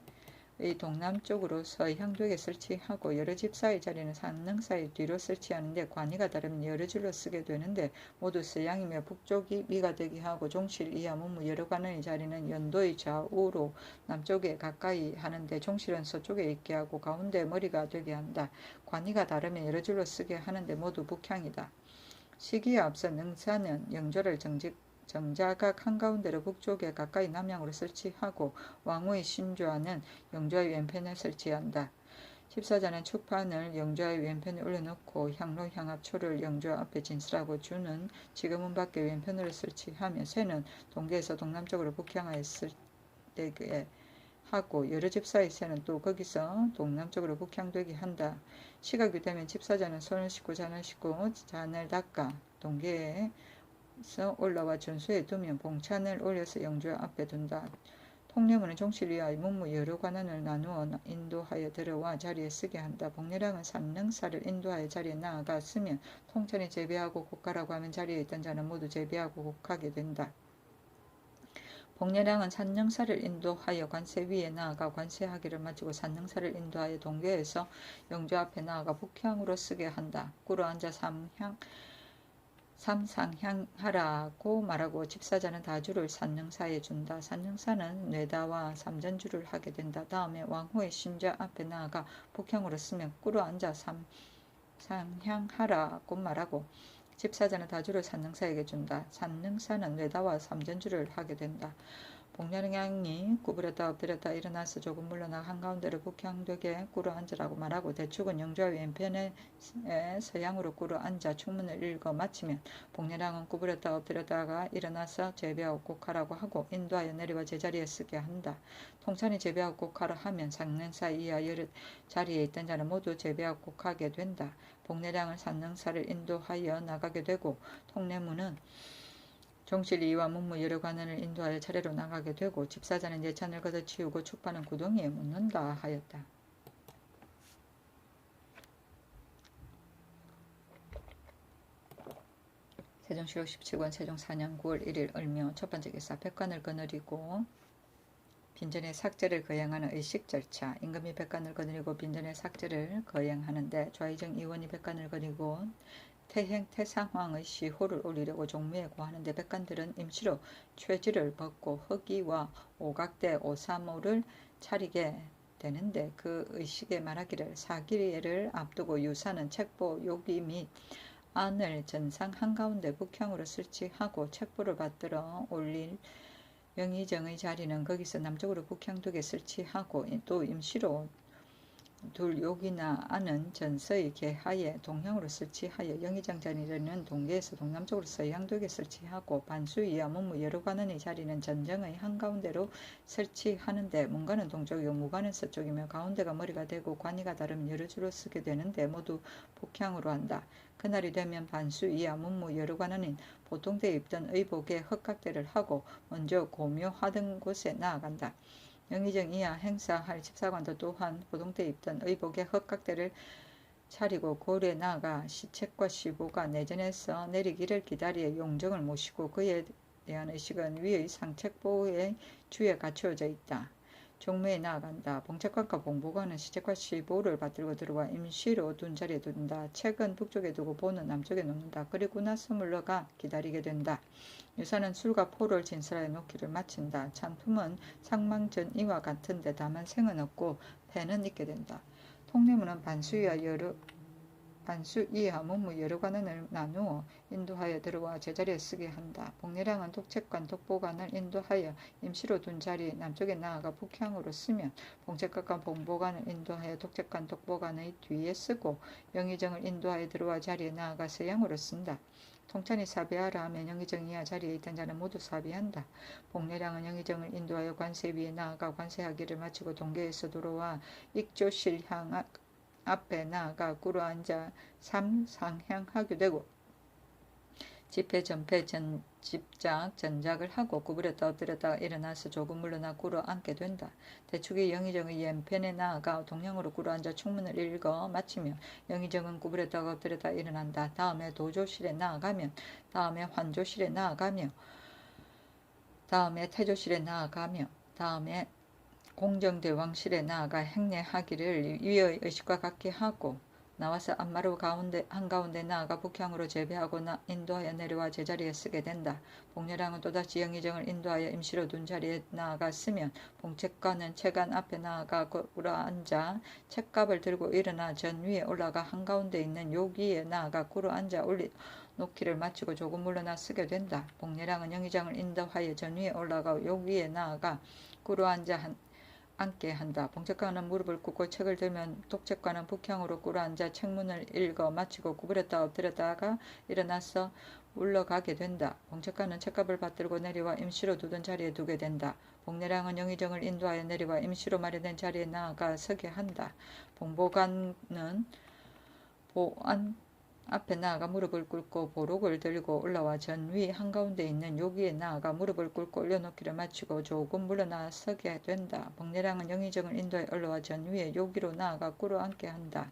동남쪽으로 서향되게 설치하고 여러 집사의 자리는 산능사의 뒤로 설치하는데 관이가 다르면 여러 줄로 쓰게 되는데 모두 서양이며 북쪽이 미가 되게 하고 종실 이하 문무 여러 관의 자리는 연도의 좌우로 남쪽에 가까이 하는데 종실은 서쪽에 있게 하고 가운데 머리가 되게 한다. 관이가 다르면 여러 줄로 쓰게 하는데 모두 북향이다. 시기에 앞서 능사는 영조를 정자각 한가운데로 북쪽에 가까이 남향으로 설치하고 왕후의 신좌는 영좌의 왼편에 설치한다. 십사자는 축판을 영좌의 왼편에 올려놓고 향로 향합초를 영좌 앞에 진술하고 주는 지금은 밖에 왼편으로 설치하며 새는 동계에서 동남쪽으로 북향하여 쓸때에 하고 여러 집사의 새는 또 거기서 동남쪽으로 북향되게 한다. 시각이 되면 집사자는 손을 씻고 잔을 씻고 잔을 닦아 동계에 올라와 준수에 두면 봉찬을 올려서 영주 앞에 둔다. 통례문은 종실 위하여 문무 여러 관원을 나누어 인도하여 들어와 자리에 쓰게 한다. 복례랑은 산능사를 인도하여 자리에 나아가 쓰면 통천이 제비하고 곡가라고 하면 자리에 있던 자는 모두 제비하고 곡하게 된다. 복례랑은 산능사를 인도하여 관세 위에 나아가 관세하기를 마치고 산능사를 인도하여 동계에서 영주 앞에 나아가 북향으로 쓰게 한다. 꿇어 앉아 삼상향하라고 말하고 집사자는 다주를 산능사에 준다. 산능사는 뇌다와 삼전주를 하게 된다. 다음에 왕후의 신좌 앞에 나아가 북향으로 쓰면 꿇어 앉아 삼상향하라고 말하고 집사자는 다주를 산능사에게 준다. 산능사는 뇌다와 삼전주를 하게 된다. 복렬양이 구부렸다 엎드렸다 일어나서 조금 물러나 한가운데로 북향되게 꿇어 앉으라고 말하고 대축은 영좌 왼편에 서양으로 꿇어 앉아 축문을 읽어 마치면 복렬양은 구부렸다 엎드렸다가 일어나서 제비하고 곡하라고 하고 인도하여 내려와 제자리에 쓰게 한다. 통찬이 제비하고 곡하라 하면 상능사 이하 여러 자리에 있던 자는 모두 제비하고 곡하게 된다. 복렬양은 산능사를 인도하여 나가게 되고 통례문은 종실 이와 문무 여러 관원을 인도하여 차례로 나가게 되고 집사자는 예찬을 걷어치우고 축판은 구덩이에 묻는다 하였다. 세종실록 17권 세종 4년 9월 1일 을묘 첫 번째 기사 백관을 거느리고 빈전의 삭제를 거행하는 의식 절차. 임금이 백관을 거느리고 빈전의 삭제를 거행하는데 좌의정 이원이 백관을 거느리고 태상황의 시호를 올리려고 종묘에 고하는데 백관들은 임시로 최지를 벗고 흑의와 오각대 오사모를 차리게 되는데 그 의식에 말하기를 사기를 앞두고 유사는 책보 요기 및 안을 전상 한가운데 북향으로 설치하고 책보를 받들어 올릴 영의정의 자리는 거기서 남쪽으로 북향두개 설치하고 또 임시로 둘 욕이나 안은 전서의 계하에 동향으로 설치하여 영의정 자리는 동계에서 동남쪽으로 서향되게 설치하고 반수 이하 문무 여러 관원의 자리는 전정의 한가운데로 설치하는데 문관은 동쪽이고 무관은 서쪽이며 가운데가 머리가 되고 관이가 다르면 여러 줄로 쓰게 되는데 모두 북향으로 한다. 그날이 되면 반수 이하 문무 여러 관원인 보통대에 입던 의복에 헛각대를 하고 먼저 고묘하던 곳에 나아간다. 영의정 이하 행사할 집사관도 또한 보동대에 입던 의복의 헛각대를 차리고 고을에 나아가 시책과 시보가 내전에서 내리기를 기다리어 용정을 모시고 그에 대한 의식은 위의 상책보의 주에 갖추어져 있다. 종묘에 나아간다. 봉책관과 봉보관은 시책과 시보를 받들고 들어와 임시로 둔 자리에 둔다. 책은 북쪽에 두고 보는 남쪽에 놓는다. 그리고 나서 물러가 기다리게 된다. 유사는 술과 포를 진설하여 놓기를 마친다. 찬품은 상망전 이와 같은데 다만 생은 없고 패는 있게 된다. 통례문은 반수 이하 문무 여러 관원을 나누어 인도하여 들어와 제자리에 쓰게 한다. 복례랑은 독책관 독보관을 인도하여 임시로 둔 자리 남쪽에 나아가 북향으로 쓰면 봉책관과 봉보관을 인도하여 독책관 독보관의 뒤에 쓰고 영의정을 인도하여 들어와 자리에 나아가 서양으로 쓴다. 통찬이 사비하라 하면 영의정 이하 자리에 있던 자는 모두 사비한다. 복례랑은 영의정을 인도하여 관세 위에 나아가 관세하기를 마치고 동계에서 돌아와 익조실향 앞에 나아가 꿇어 앉아 삼상향하게 되고 집회 전패 집작 전작을 하고 구부렸다 엎드렸다가 일어나서 조금 물러나 꿇어 앉게 된다. 대축이 영의정의 왼편에 나아가 동양으로 꿇어 앉아 축문을 읽어 마치며 영의정은 구부렸다가 엎드렸다 일어난다. 다음에 도조실에 나아가면 다음에 환조실에 나아가며 다음에 태조실에 나아가며 다음에 공정대왕실에 나아가 행례하기를 위의 의식과 같게 하고 나와서 안마루 한가운데 나아가 북향으로 제배하고 인도하여 내려와 제자리에 쓰게 된다. 복렬왕은 또다시 영의정을 인도하여 임시로 둔 자리에 나아가 쓰면 봉책관은 책안 앞에 나아가 꿇어앉아 책갑을 들고 일어나 전 위에 올라가 한가운데 있는 요기에 나아가 꿇어앉아 놓기를 마치고 조금 물러나 쓰게 된다. 복렬왕은 영의정을 인도하여 전 위에 올라가 요기에 나아가 꿇어앉아 앉게 한다. 봉책관은 무릎을 꿇고 책을 들면 독책관은 북향으로 꿇어앉아 책문을 읽어 마치고 구부렸다 엎드렸다가 일어나서 물러가게 된다. 봉책관은 책갑을 받들고 내려와 임시로 두던 자리에 두게 된다. 복례랑은 영의정을 인도하여 내려와 임시로 마련된 자리에 나아가 서게 한다. 봉보관은 보안 앞에 나아가 무릎을 꿇고 보록을 들고 올라와 전 위 한가운데 있는 요기에 나아가 무릎을 꿇고 올려놓기를 마치고 조금 물러나 서게 된다. 복례랑은 영의정을 인도해 올라와 전 위에 요기로 나아가 꿇어앉게 한다.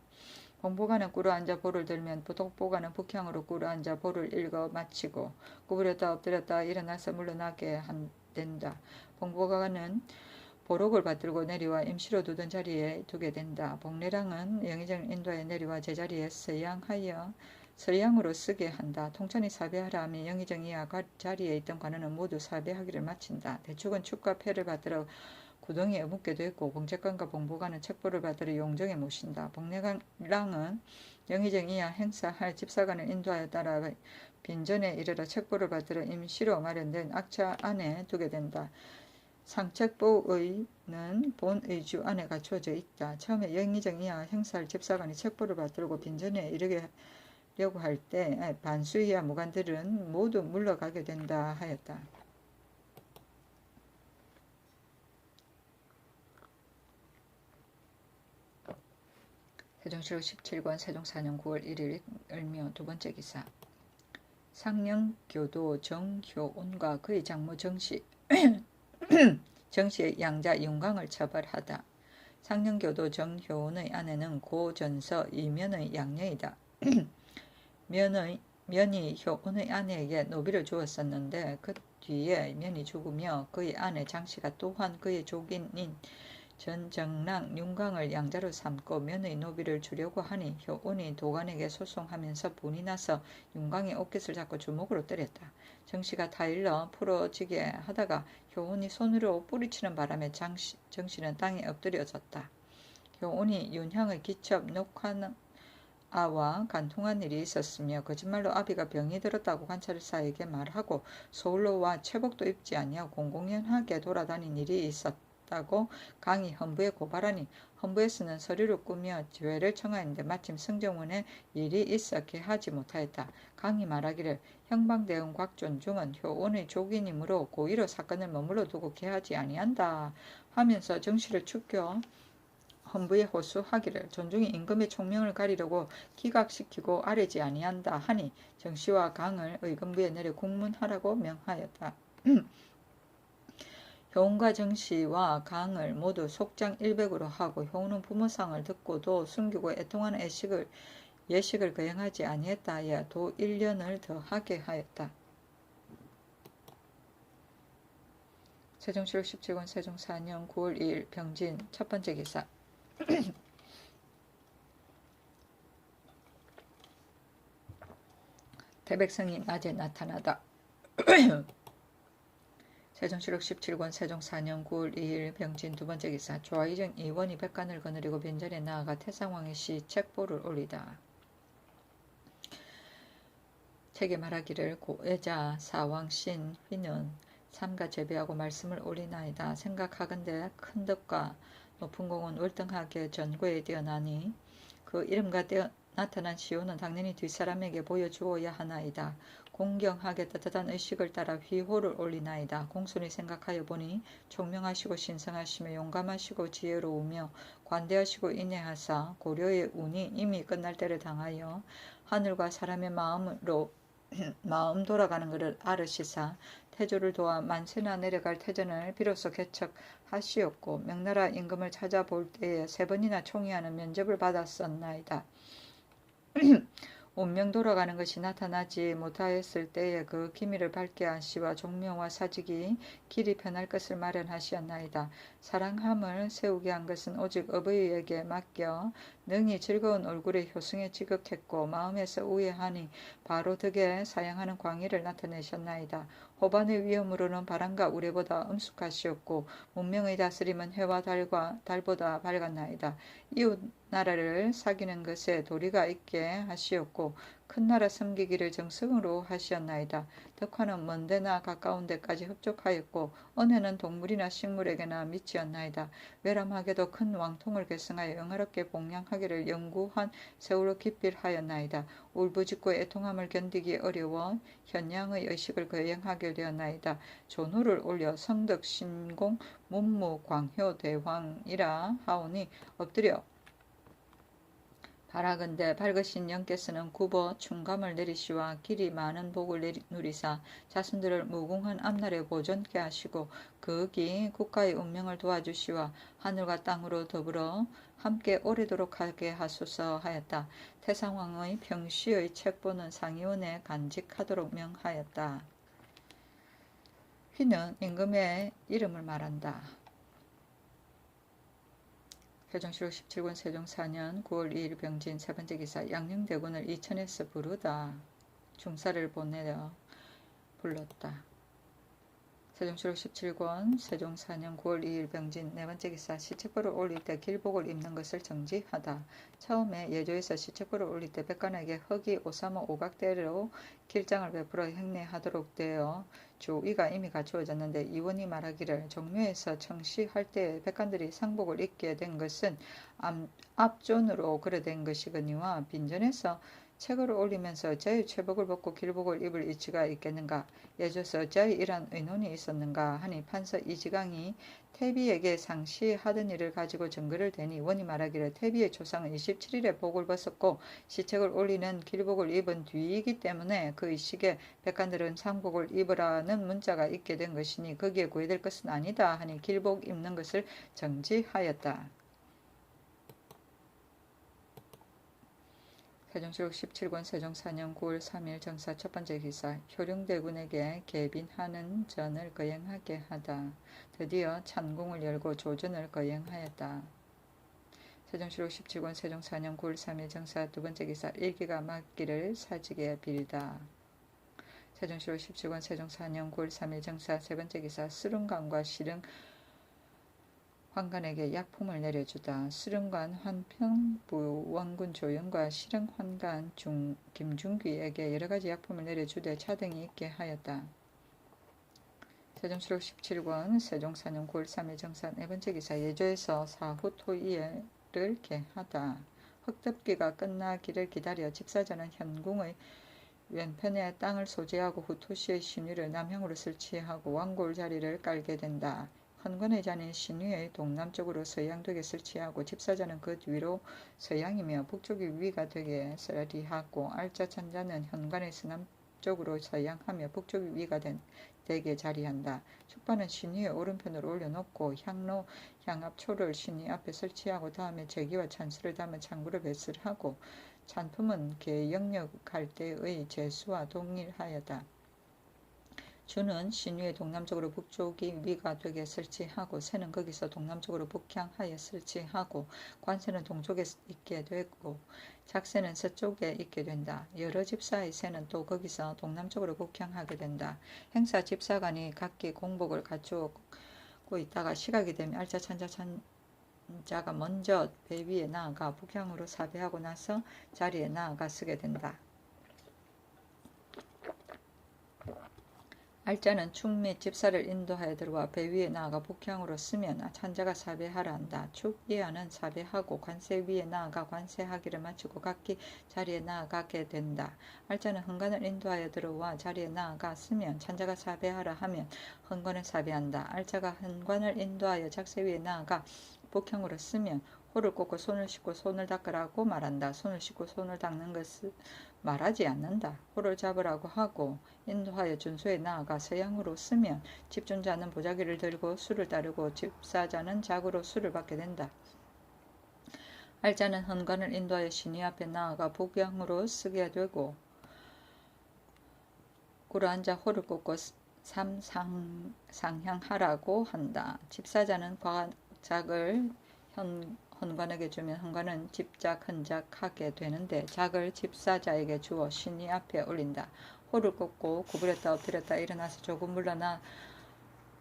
봉보관은 꿇어앉아 볼을 들면 독보관은 북향으로 꿇어앉아 볼을 읽어 마치고 구부렸다 엎드렸다 일어나서 물러나게 된다. 봉보관은 보록을 받들고 내려와 임시로 두던 자리에 두게 된다. 복례랑은 영의정을 인도하여 내려와 제자리에 서양으로 쓰게 한다. 통천이 사배하라 하며 영의정 이하 자리에 있던 관원은 모두 사배하기를 마친다. 대축은 축과 패를 받들어 구덩이에 묻게 되고 봉책관과 봉보관은 책보를 받들어 용정에 모신다. 복례랑은 영의정 이하 행사할 집사관을 인도하여 따라 빈전에 이르러 책보를 받들어 임시로 마련된 악차 안에 두게 된다. 상책보의는 본의주 안에 갖추어져 있다. 처음에 영의정 이하 행사할 집사관이 책보를 받들고 빈전에 이르려고 할 때 반수 이하 무관들은 모두 물러가게 된다 하였다. 세종실록 17권 세종 4년 9월 1일 을묘 두 번째 기사. 상령교도 정효온과 그의 장모 정씨 정씨의 양자 윤광을 처벌하다. 상령교도 정효온의 아내는 고전서 이면의 양녀이다. 면이 효온의 아내에게 노비를 주었었는데 그 뒤에 면이 죽으며 그의 아내 장씨가 또한 그의 조긴인 전정랑 윤광을 양자로 삼고 면의 노비를 주려고 하니 효온이 도관에게 소송하면서 분이 나서 윤광의 옷깃을 잡고 주먹으로 때렸다. 정씨가 타일러 풀어지게 하다가 효온이 손으로 뿌리치는 바람에 정씨는 땅에 엎드려졌다. 효온이 윤향의 기첩 녹화아와 간통한 일이 있었으며 거짓말로 아비가 병이 들었다고 관찰사에게 말하고 서울로 와 체복도 입지 아니하고 공공연하게 돌아다닌 일이 있었다고 강이 헌부에 고발하니 헌부에서는 서류를 꾸며 죄를 청하였는데 마침 승정원에 일이 있어 개하지 못하였다. 강이 말하기를 형방대원 곽존중은 효온의 조기님으로 고의로 사건을 머물러 두고 개하지 아니한다 하면서 정씨를 축켜 헌부에 호소하기를 존중이 임금의 총명을 가리려고 기각시키고 아뢰지 아니한다 하니 정씨와 강을 의금부에 내려 국문하라고 명하였다. 효온과 정씨와 강을 모두 속장 100으로 하고 효온은 부모상을 듣고도 숨기고 애통하는 예식을 거행하지 아니했다 하여 도 1년을 더 하게 하였다. 세종실록 17권 세종 4년 9월 2일 병진 첫 번째 기사. 태백성이 낮에 나타나다. 세종실록 17권 세종 4년 9월 2일 병진 두 번째 기사. 조아의정 이원이 백관을 거느리고 빈전에 나아가 태상왕의 시 책보를 올리다. 책에 말하기를 고애자 사왕신 휘는 삼가 제배하고 말씀을 올리나이다. 생각하건대 큰 덕과 높은 공은 월등하게 전고에 되어나니 그 이름과 나타난 시호는 당연히 뒷사람에게 보여주어야 하나이다. 공경하게 따뜻한 의식을 따라 휘호를 올리나이다. 공손히 생각하여 보니 총명하시고 신성하시며 용감하시고 지혜로우며 관대하시고 인내하사 고려의 운이 이미 끝날 때를 당하여 하늘과 사람의 마음 돌아가는 것을 알으시사 태조를 도와 만세나 내려갈 태전을 비로소 개척하시었고 명나라 임금을 찾아볼 때에 3번이나 총의하는 면접을 받았었나이다. 운명 돌아가는 것이 나타나지 못하였을 때에 그 기미를 밝게 하시와 종묘와 사직이 길이 편할 것을 마련하시었나이다. 사랑함을 세우게 한 것은 오직 어버이에게 맡겨 능히 즐거운 얼굴의 효성에 지극했고 마음에서 우애하니 바로 덕에 사양하는 광의를 나타내셨나이다. 호반의 위엄으로는 바람과 우레보다 엄숙하시었고 문명의 다스림은 해와 달보다 밝았나이다. 이웃 나라를 사귀는 것에 도리가 있게 하시었고 큰 나라 섬기기를 정성으로 하시었나이다. 덕화는 먼 데나 가까운 데까지 흡족하였고 은혜는 동물이나 식물에게나 미치었나이다. 외람하게도 큰 왕통을 계승하여 영화롭게 복량하기를 연구한 세월호 기필하였나이다. 울부짖고 애통함을 견디기 어려워 현양의 의식을 거행하게 되었나이다. 존호를 올려 성덕 신공 문무 광효 대왕이라 하오니 엎드려 바라건대 밝으신 영께서는 굽어 충감을 내리시와 길이 많은 복을 누리사 자손들을 무궁한 앞날에 보존케 하시고 거기 국가의 운명을 도와주시와 하늘과 땅으로 더불어 함께 오래도록 하게 하소서 하였다. 태상왕의 평시의 책보는 상의원에 간직하도록 명하였다. 휘는 임금의 이름을 말한다. 세종시록 17권 세종 4년 9월 2일 병진 세 번째 기사 양녕대군을 이천에서 부르다. 중사를 보내려 불렀다. 세종시록 17권 세종 4년 9월 2일 병진 네 번째 기사 시책보를 올릴 때 길복을 입는 것을 정지하다. 처음에 예조에서 시책보를 올릴 때 백관에게 흑이 오사모 오각대로 길장을 베풀어 행례하도록 되어 주의가 이미 갖추어졌는데 이원이 말하기를 종묘에서 청시할 때 백관들이 상복을 입게 된 것은 앞존으로 그래 된 것이거니와 빈전에서 책을 올리면서 자의 최복을 벗고 길복을 입을 이치가 있겠는가? 예조서 자의 이란 의논이 있었는가? 하니 판서 이지강이 태비에게 상시하던 일을 가지고 증거를 대니 원이 말하기를 태비의 조상은 27일에 복을 벗었고 시책을 올리는 길복을 입은 뒤이기 때문에 그 시기에 백관들은 상복을 입으라는 문자가 있게 된 것이니 거기에 구애될 것은 아니다 하니 길복 입는 것을 정지하였다. 세종시록 17권 세종 4년 9월 3일 정사 첫 번째 기사 효령대군에게 계빈하는 전을 거행하게 하다. 드디어 찬궁을 열고 조전을 거행하였다. 세종시록 17권 세종 4년 9월 3일 정사 두 번째 기사 일기가 맞기를 사직에 빌다. 세종시록 17권 세종 4년 9월 3일 정사 세 번째 기사 수릉관과 시릉 환관에게 약품을 내려주다. 수릉관 환평부 원군 조연과 실흥 환관 김중귀에게 여러가지 약품을 내려주되 차등이 있게 하였다. 세종시록 17권 세종 4년 9월 3일 정사 네 번째 기사 예조에서 사후 토이를 개하다. 흙덮기가 끝나기를 기다려 집사자는 현궁의 왼편에 땅을 소지하고 후토시의 신위를 남향으로 설치하고 왕골 자리를 깔게 된다. 헌관의 자는 신위의 동남쪽으로 서양되게 설치하고 집사자는 그 뒤로 서양이며 북쪽이 위가 되게 설리하고 알짜 찬자는 현관에서 남쪽으로 서양하며 북쪽이 위가 되게 자리한다. 축반은 신위의 오른편으로 올려놓고 향로 향압초를 신위 앞에 설치하고 다음에 제기와 찬수를 담은 창구를 배설하고 찬품은 개영역할 때의 제수와 동일하여다. 주는 신위의 동남쪽으로 북쪽이 위가 되게 설치하고 새는 거기서 동남쪽으로 북향하여 설치하고 관새는 동쪽에 있게 되고 작새는 서쪽에 있게 된다. 여러 집사의 새는 또 거기서 동남쪽으로 북향하게 된다. 행사 집사관이 각기 공복을 갖추고 있다가 시각이 되면 알짜 찬자 자가 먼저 배 위에 나아가 북향으로 사배하고 나서 자리에 나아가 서게 된다. 알짜는 축 및 집사를 인도하여 들어와 배 위에 나아가 북향으로 쓰면 찬자가 사배하라 한다. 축 이하는 사배하고 관세 위에 나아가 관세하기를 마치고 각기 자리에 나아가게 된다. 알짜는 헌관을 인도하여 들어와 자리에 나아가 쓰면 찬자가 사배하라 하면 헌관을 사배한다. 알짜가 헌관을 인도하여 작세 위에 나아가 북향으로 쓰면 호를 꽂고 손을 씻고 손을 닦으라고 말한다. 손을 씻고 손을 닦는 것을 말하지 않는다. 호를 잡으라고 하고 인도하여 준소에 나아가 서양으로 쓰면 집준자는 보자기를 들고 수를 따르고 집사자는 작으로 수를 받게 된다. 알자는 헌관을 인도하여 신이 앞에 나아가 북향으로 쓰게 되고 꿇어앉아 호를 꽂고 삼상향하라고 한다. 집사자는 작을 헌관에게 주면 헌관은 집작 헌작하게 되는데 작을 집사자에게 주어 신이 앞에 올린다. 호를 꽂고 구부렸다 엎드렸다 일어나서 조금 물러나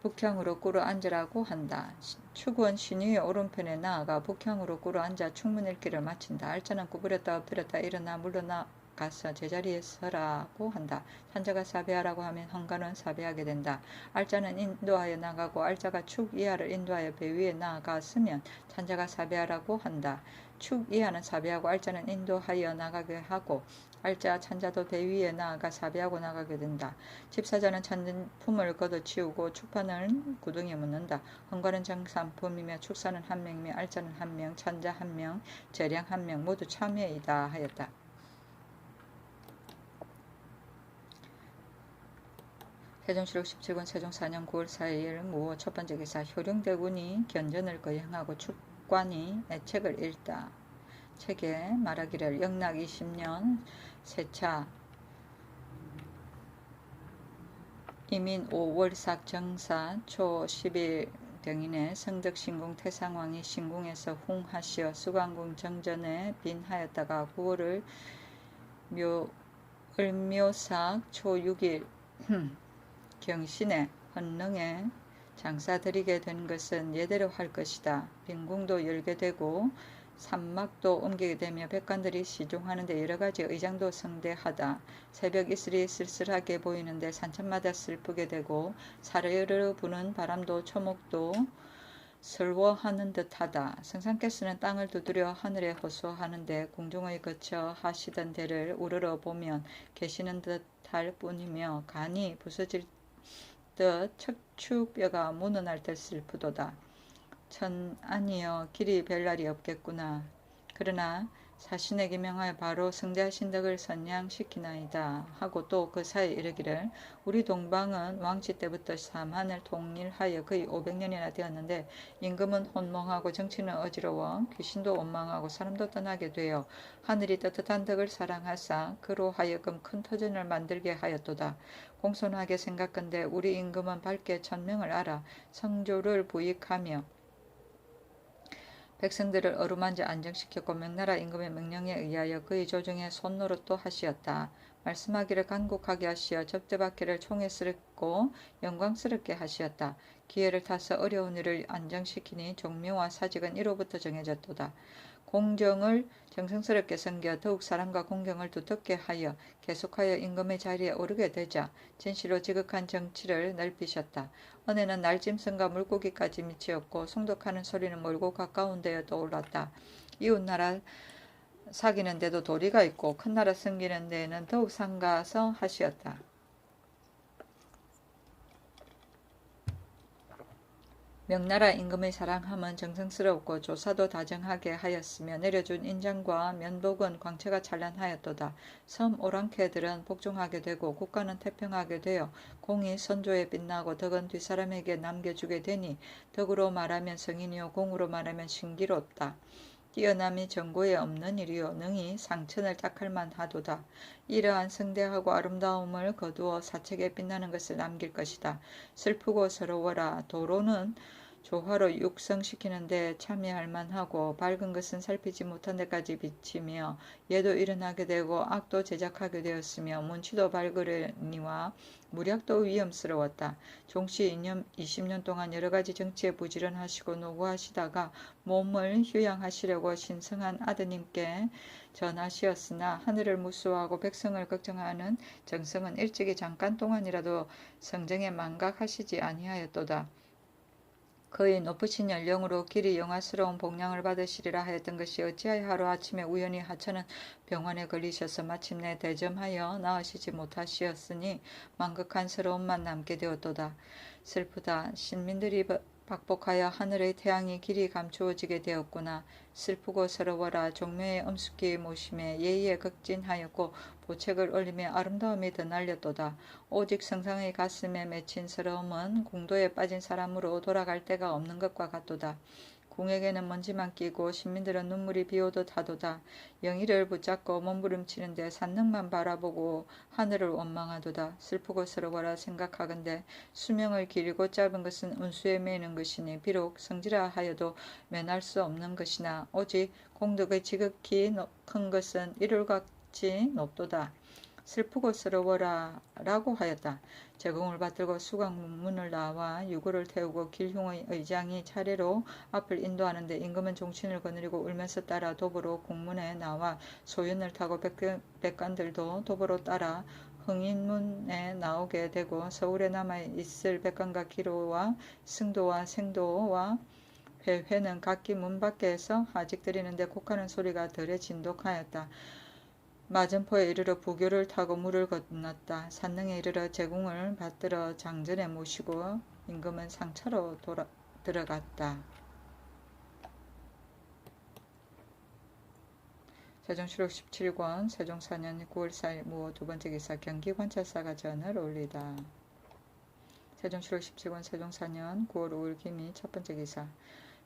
북향으로 꿇어앉으라고 한다. 축은 신위의 오른편에 나아가 북향으로 꿇어앉아 축문 읽기를 마친다. 알자는 구부렸다 엎드렸다 일어나 물러나 가서 제자리에 서라고 한다. 산자가 사배하라고 하면 헌관은 사배하게 된다. 알자는 인도하여 나가고 알자가 축 이하를 인도하여 배 위에 나아가 서면 산자가 사배하라고 한다. 축 이하는 사배하고 알자는 인도하여 나가게 하고 알자 찬자도 배 위에 나아가 사배하고 나가게 된다. 집사자는 찬품을 걷어치우고 축판을 구덩이에 묻는다. 헌관은 정삼품이며 축사는 한 명이며 알자는 한 명, 찬자 한 명, 재량 한 명 모두 참회이다 하였다. 세종실록 17권 세종 4년 9월 4일 무호 첫 번째 기사 효령대군이 견전을 거행하고 축관이 애책을 읽다. 책에 말하기를 영락 20년 세차 이민 5월삭 정사 초 10일 병인의 성덕신궁 태상왕이 신궁에서 홍하시어 수광궁 정전에 빈하였다가 9월을 을묘삭 초 6일 경신에 헌릉에 장사드리게 된 것은 예대로 할 것이다. 빈궁도 열게 되고 산막도 옮기게 되며 백관들이 시종하는데 여러가지 의장도 성대하다. 새벽 이슬이 쓸쓸하게 보이는데 산천마다 슬프게 되고 사르르 부는 바람도 초목도 슬워하는 듯하다. 성상께서는 땅을 두드려 하늘에 호소하는데 궁중의 거쳐 하시던 데를 우러러 보면 계시는 듯할 뿐이며 간이 부서질 듯 척추뼈가 무너날 듯 슬프도다. 아니여 길이 별 날이 없겠구나. 그러나 사신에게 명하여 바로 성대하신 덕을 선양시키나이다 하고 또 그 사이에 이르기를 우리 동방은 왕치 때부터 삼한을 통일하여 거의 500년이나 되었는데 임금은 혼몽하고 정치는 어지러워 귀신도 원망하고 사람도 떠나게 되어 하늘이 떳떳한 덕을 사랑하사 그로 하여금 큰 터전을 만들게 하였도다. 공손하게 생각건대 우리 임금은 밝게 천명을 알아 성조를 부익하며 백성들을 어루만져 안정시켰고 명나라 임금의 명령에 의하여 그의 조정에 손노릇도 하시었다. 말씀하기를 간곡하게 하시어 접대받기를 총애스럽고 영광스럽게 하시었다. 기회를 타서 어려운 일을 안정시키니 종묘와 사직은 이로부터 정해졌도다. 공정을 정성스럽게 섬겨 더욱 사랑과 공경을 두텁게 하여 계속하여 임금의 자리에 오르게 되자 진실로 지극한 정치를 넓히셨다. 은혜는 날짐승과 물고기까지 미치었고 송독하는 소리는 멀고 가까운 데에 떠올랐다. 이웃나라 사귀는 데도 도리가 있고 큰 나라 섬기는 데에는 더욱 상가서 하시었다. 명나라 임금의 사랑함은 정성스럽고 조사도 다정하게 하였으며 내려준 인장과 면복은 광채가 찬란하였도다. 섬 오랑캐들은 복종하게 되고 국가는 태평하게 되어 공이 선조에 빛나고 덕은 뒷사람에게 남겨주게 되니 덕으로 말하면 성인이요 공으로 말하면 신기롭다. 뛰어남이 정고에 없는 일이요 능히 상천을 딱할 만하도다. 이러한 성대하고 아름다움을 거두어 사책에 빛나는 것을 남길 것이다. 슬프고 서러워라. 도로는 조화로 육성시키는데 참여할 만하고 밝은 것은 살피지 못한 데까지 비치며 예도 일어나게 되고 악도 제작하게 되었으며 문치도 밝으려니와 무력도 위험스러웠다. 종씨 20년 동안 여러가지 정치에 부지런하시고 노고하시다가 몸을 휴양하시려고 신성한 아드님께 전하시었으나 하늘을 무수하고 백성을 걱정하는 정성은 일찍이 잠깐 동안이라도 성정에 망각하시지 아니하였도다. 그의 높으신 연령으로 길이 영화스러운 복량을 받으시리라 하였던 것이 어찌하여 하루아침에 우연히 하찮은 병환에 걸리셔서 마침내 대점하여 나으시지 못하시었으니 망극한 서러움만 남게 되었도다. 슬프다. 신민들이 박복하여 하늘의 태양이 길이 감추어지게 되었구나. 슬프고 서러워라. 종묘의 엄숙히 모심에 예의에 극진하였고 보책을 올리며 아름다움이 더 날렸도다. 오직 성상의 가슴에 맺힌 서러움은 궁도에 빠진 사람으로 돌아갈 데가 없는 것과 같도다. 궁에게는 먼지만 끼고 신민들은 눈물이 비오듯 하도다. 영희를 붙잡고 몸부림치는데 산능만 바라보고 하늘을 원망하도다. 슬프고 서러워라 생각하건대 수명을 길고 짧은 것은 운수에 매이는 것이니 비록 성지라 하여도 면할 수 없는 것이나 오직 공덕의 지극히 큰 것은 이룰같이 높도다. 슬프고 서러워라 라고 하였다. 제공을 받들고 수강문을 나와 유구를 태우고 길흉의 의장이 차례로 앞을 인도하는데 임금은 종신을 거느리고 울면서 따라 도보로 공문에 나와 소윤을 타고 백관들도 도보로 따라 흥인문에 나오게 되고 서울에 남아있을 백관과 기로와 승도와 생도와 회는 각기 문 밖에서 하직드리는데 곡하는 소리가 덜에 진독하였다. 마전포에 이르러 부교를 타고 물을 건넜다. 산릉에 이르러 제공을 받들어 장전에 모시고 임금은 상차로 들어갔다. 세종실록 17권 세종 4년 9월 4일 무호 두번째 기사 경기관찰사가 전을 올리다. 세종실록 17권 세종 4년 9월 5일 기미 첫번째 기사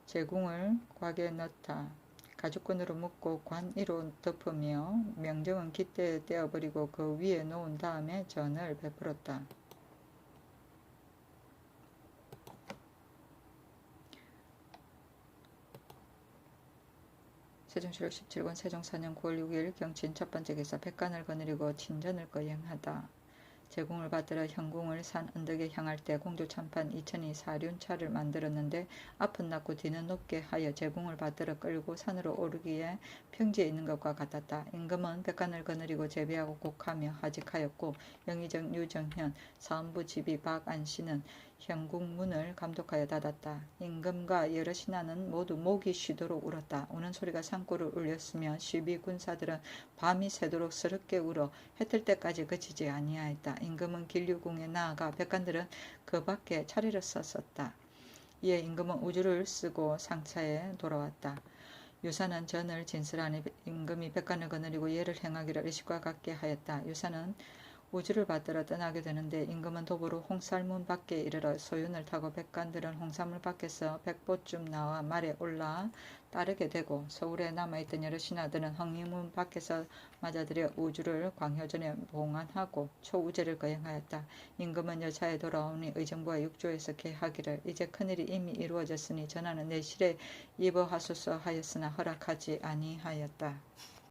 제궁을 곽에 넣다. 가죽끈으로 묶고 관이로 덮으며 명정은 깃대에 떼어버리고 그 위에 놓은 다음에 전을 베풀었다. 세종실록 17권 세종 4년 9월 6일 경친 첫번째 기사 백관을 거느리고 친전을 거행하다. 제공을 받들어 현궁을 산 언덕에 향할 때 공주 참판 2000이 사륜차를 만들었는데 앞은 낮고 뒤는 높게 하여 제공을 받들어 끌고 산으로 오르기에 평지에 있는 것과 같았다. 임금은 백관을 거느리고 제비하고 곡하며 하직하였고 영의정 유정현 사헌부 지비 박안씨는 현궁문을 감독하여 닫았다. 임금과 여러 신하는 모두 목이 쉬도록 울었다. 우는 소리가 산골을 울렸으며 시비 군사들은 밤이 새도록 스럽게 울어 해뜰 때까지 그치지 아니하였다. 임금은 길류궁에 나아가 백관들은 그 밖에 차례를 섰었다. 이에 임금은 우주를 쓰고 상차에 돌아왔다. 유사는 전을 진술하니 임금이 백관을 거느리고 예를 행하기를 의식과 같게 하였다. 유사는 우주를 받들어 떠나게 되는데 임금은 도보로 홍살문 밖에 이르러 소윤을 타고 백관들은 홍사물 밖에서 백보쯤 나와 말에 올라 따르게 되고 서울에 남아있던 여러 신하들은 흥인문 밖에서 맞아들여 우주를 광효전에 봉안하고 초우제를 거행하였다. 임금은 여차에 돌아오니 의정부와 육조에서 개하기를 이제 큰일이 이미 이루어졌으니 전하는 내 실에 입어하소서 하였으나 허락하지 아니하였다.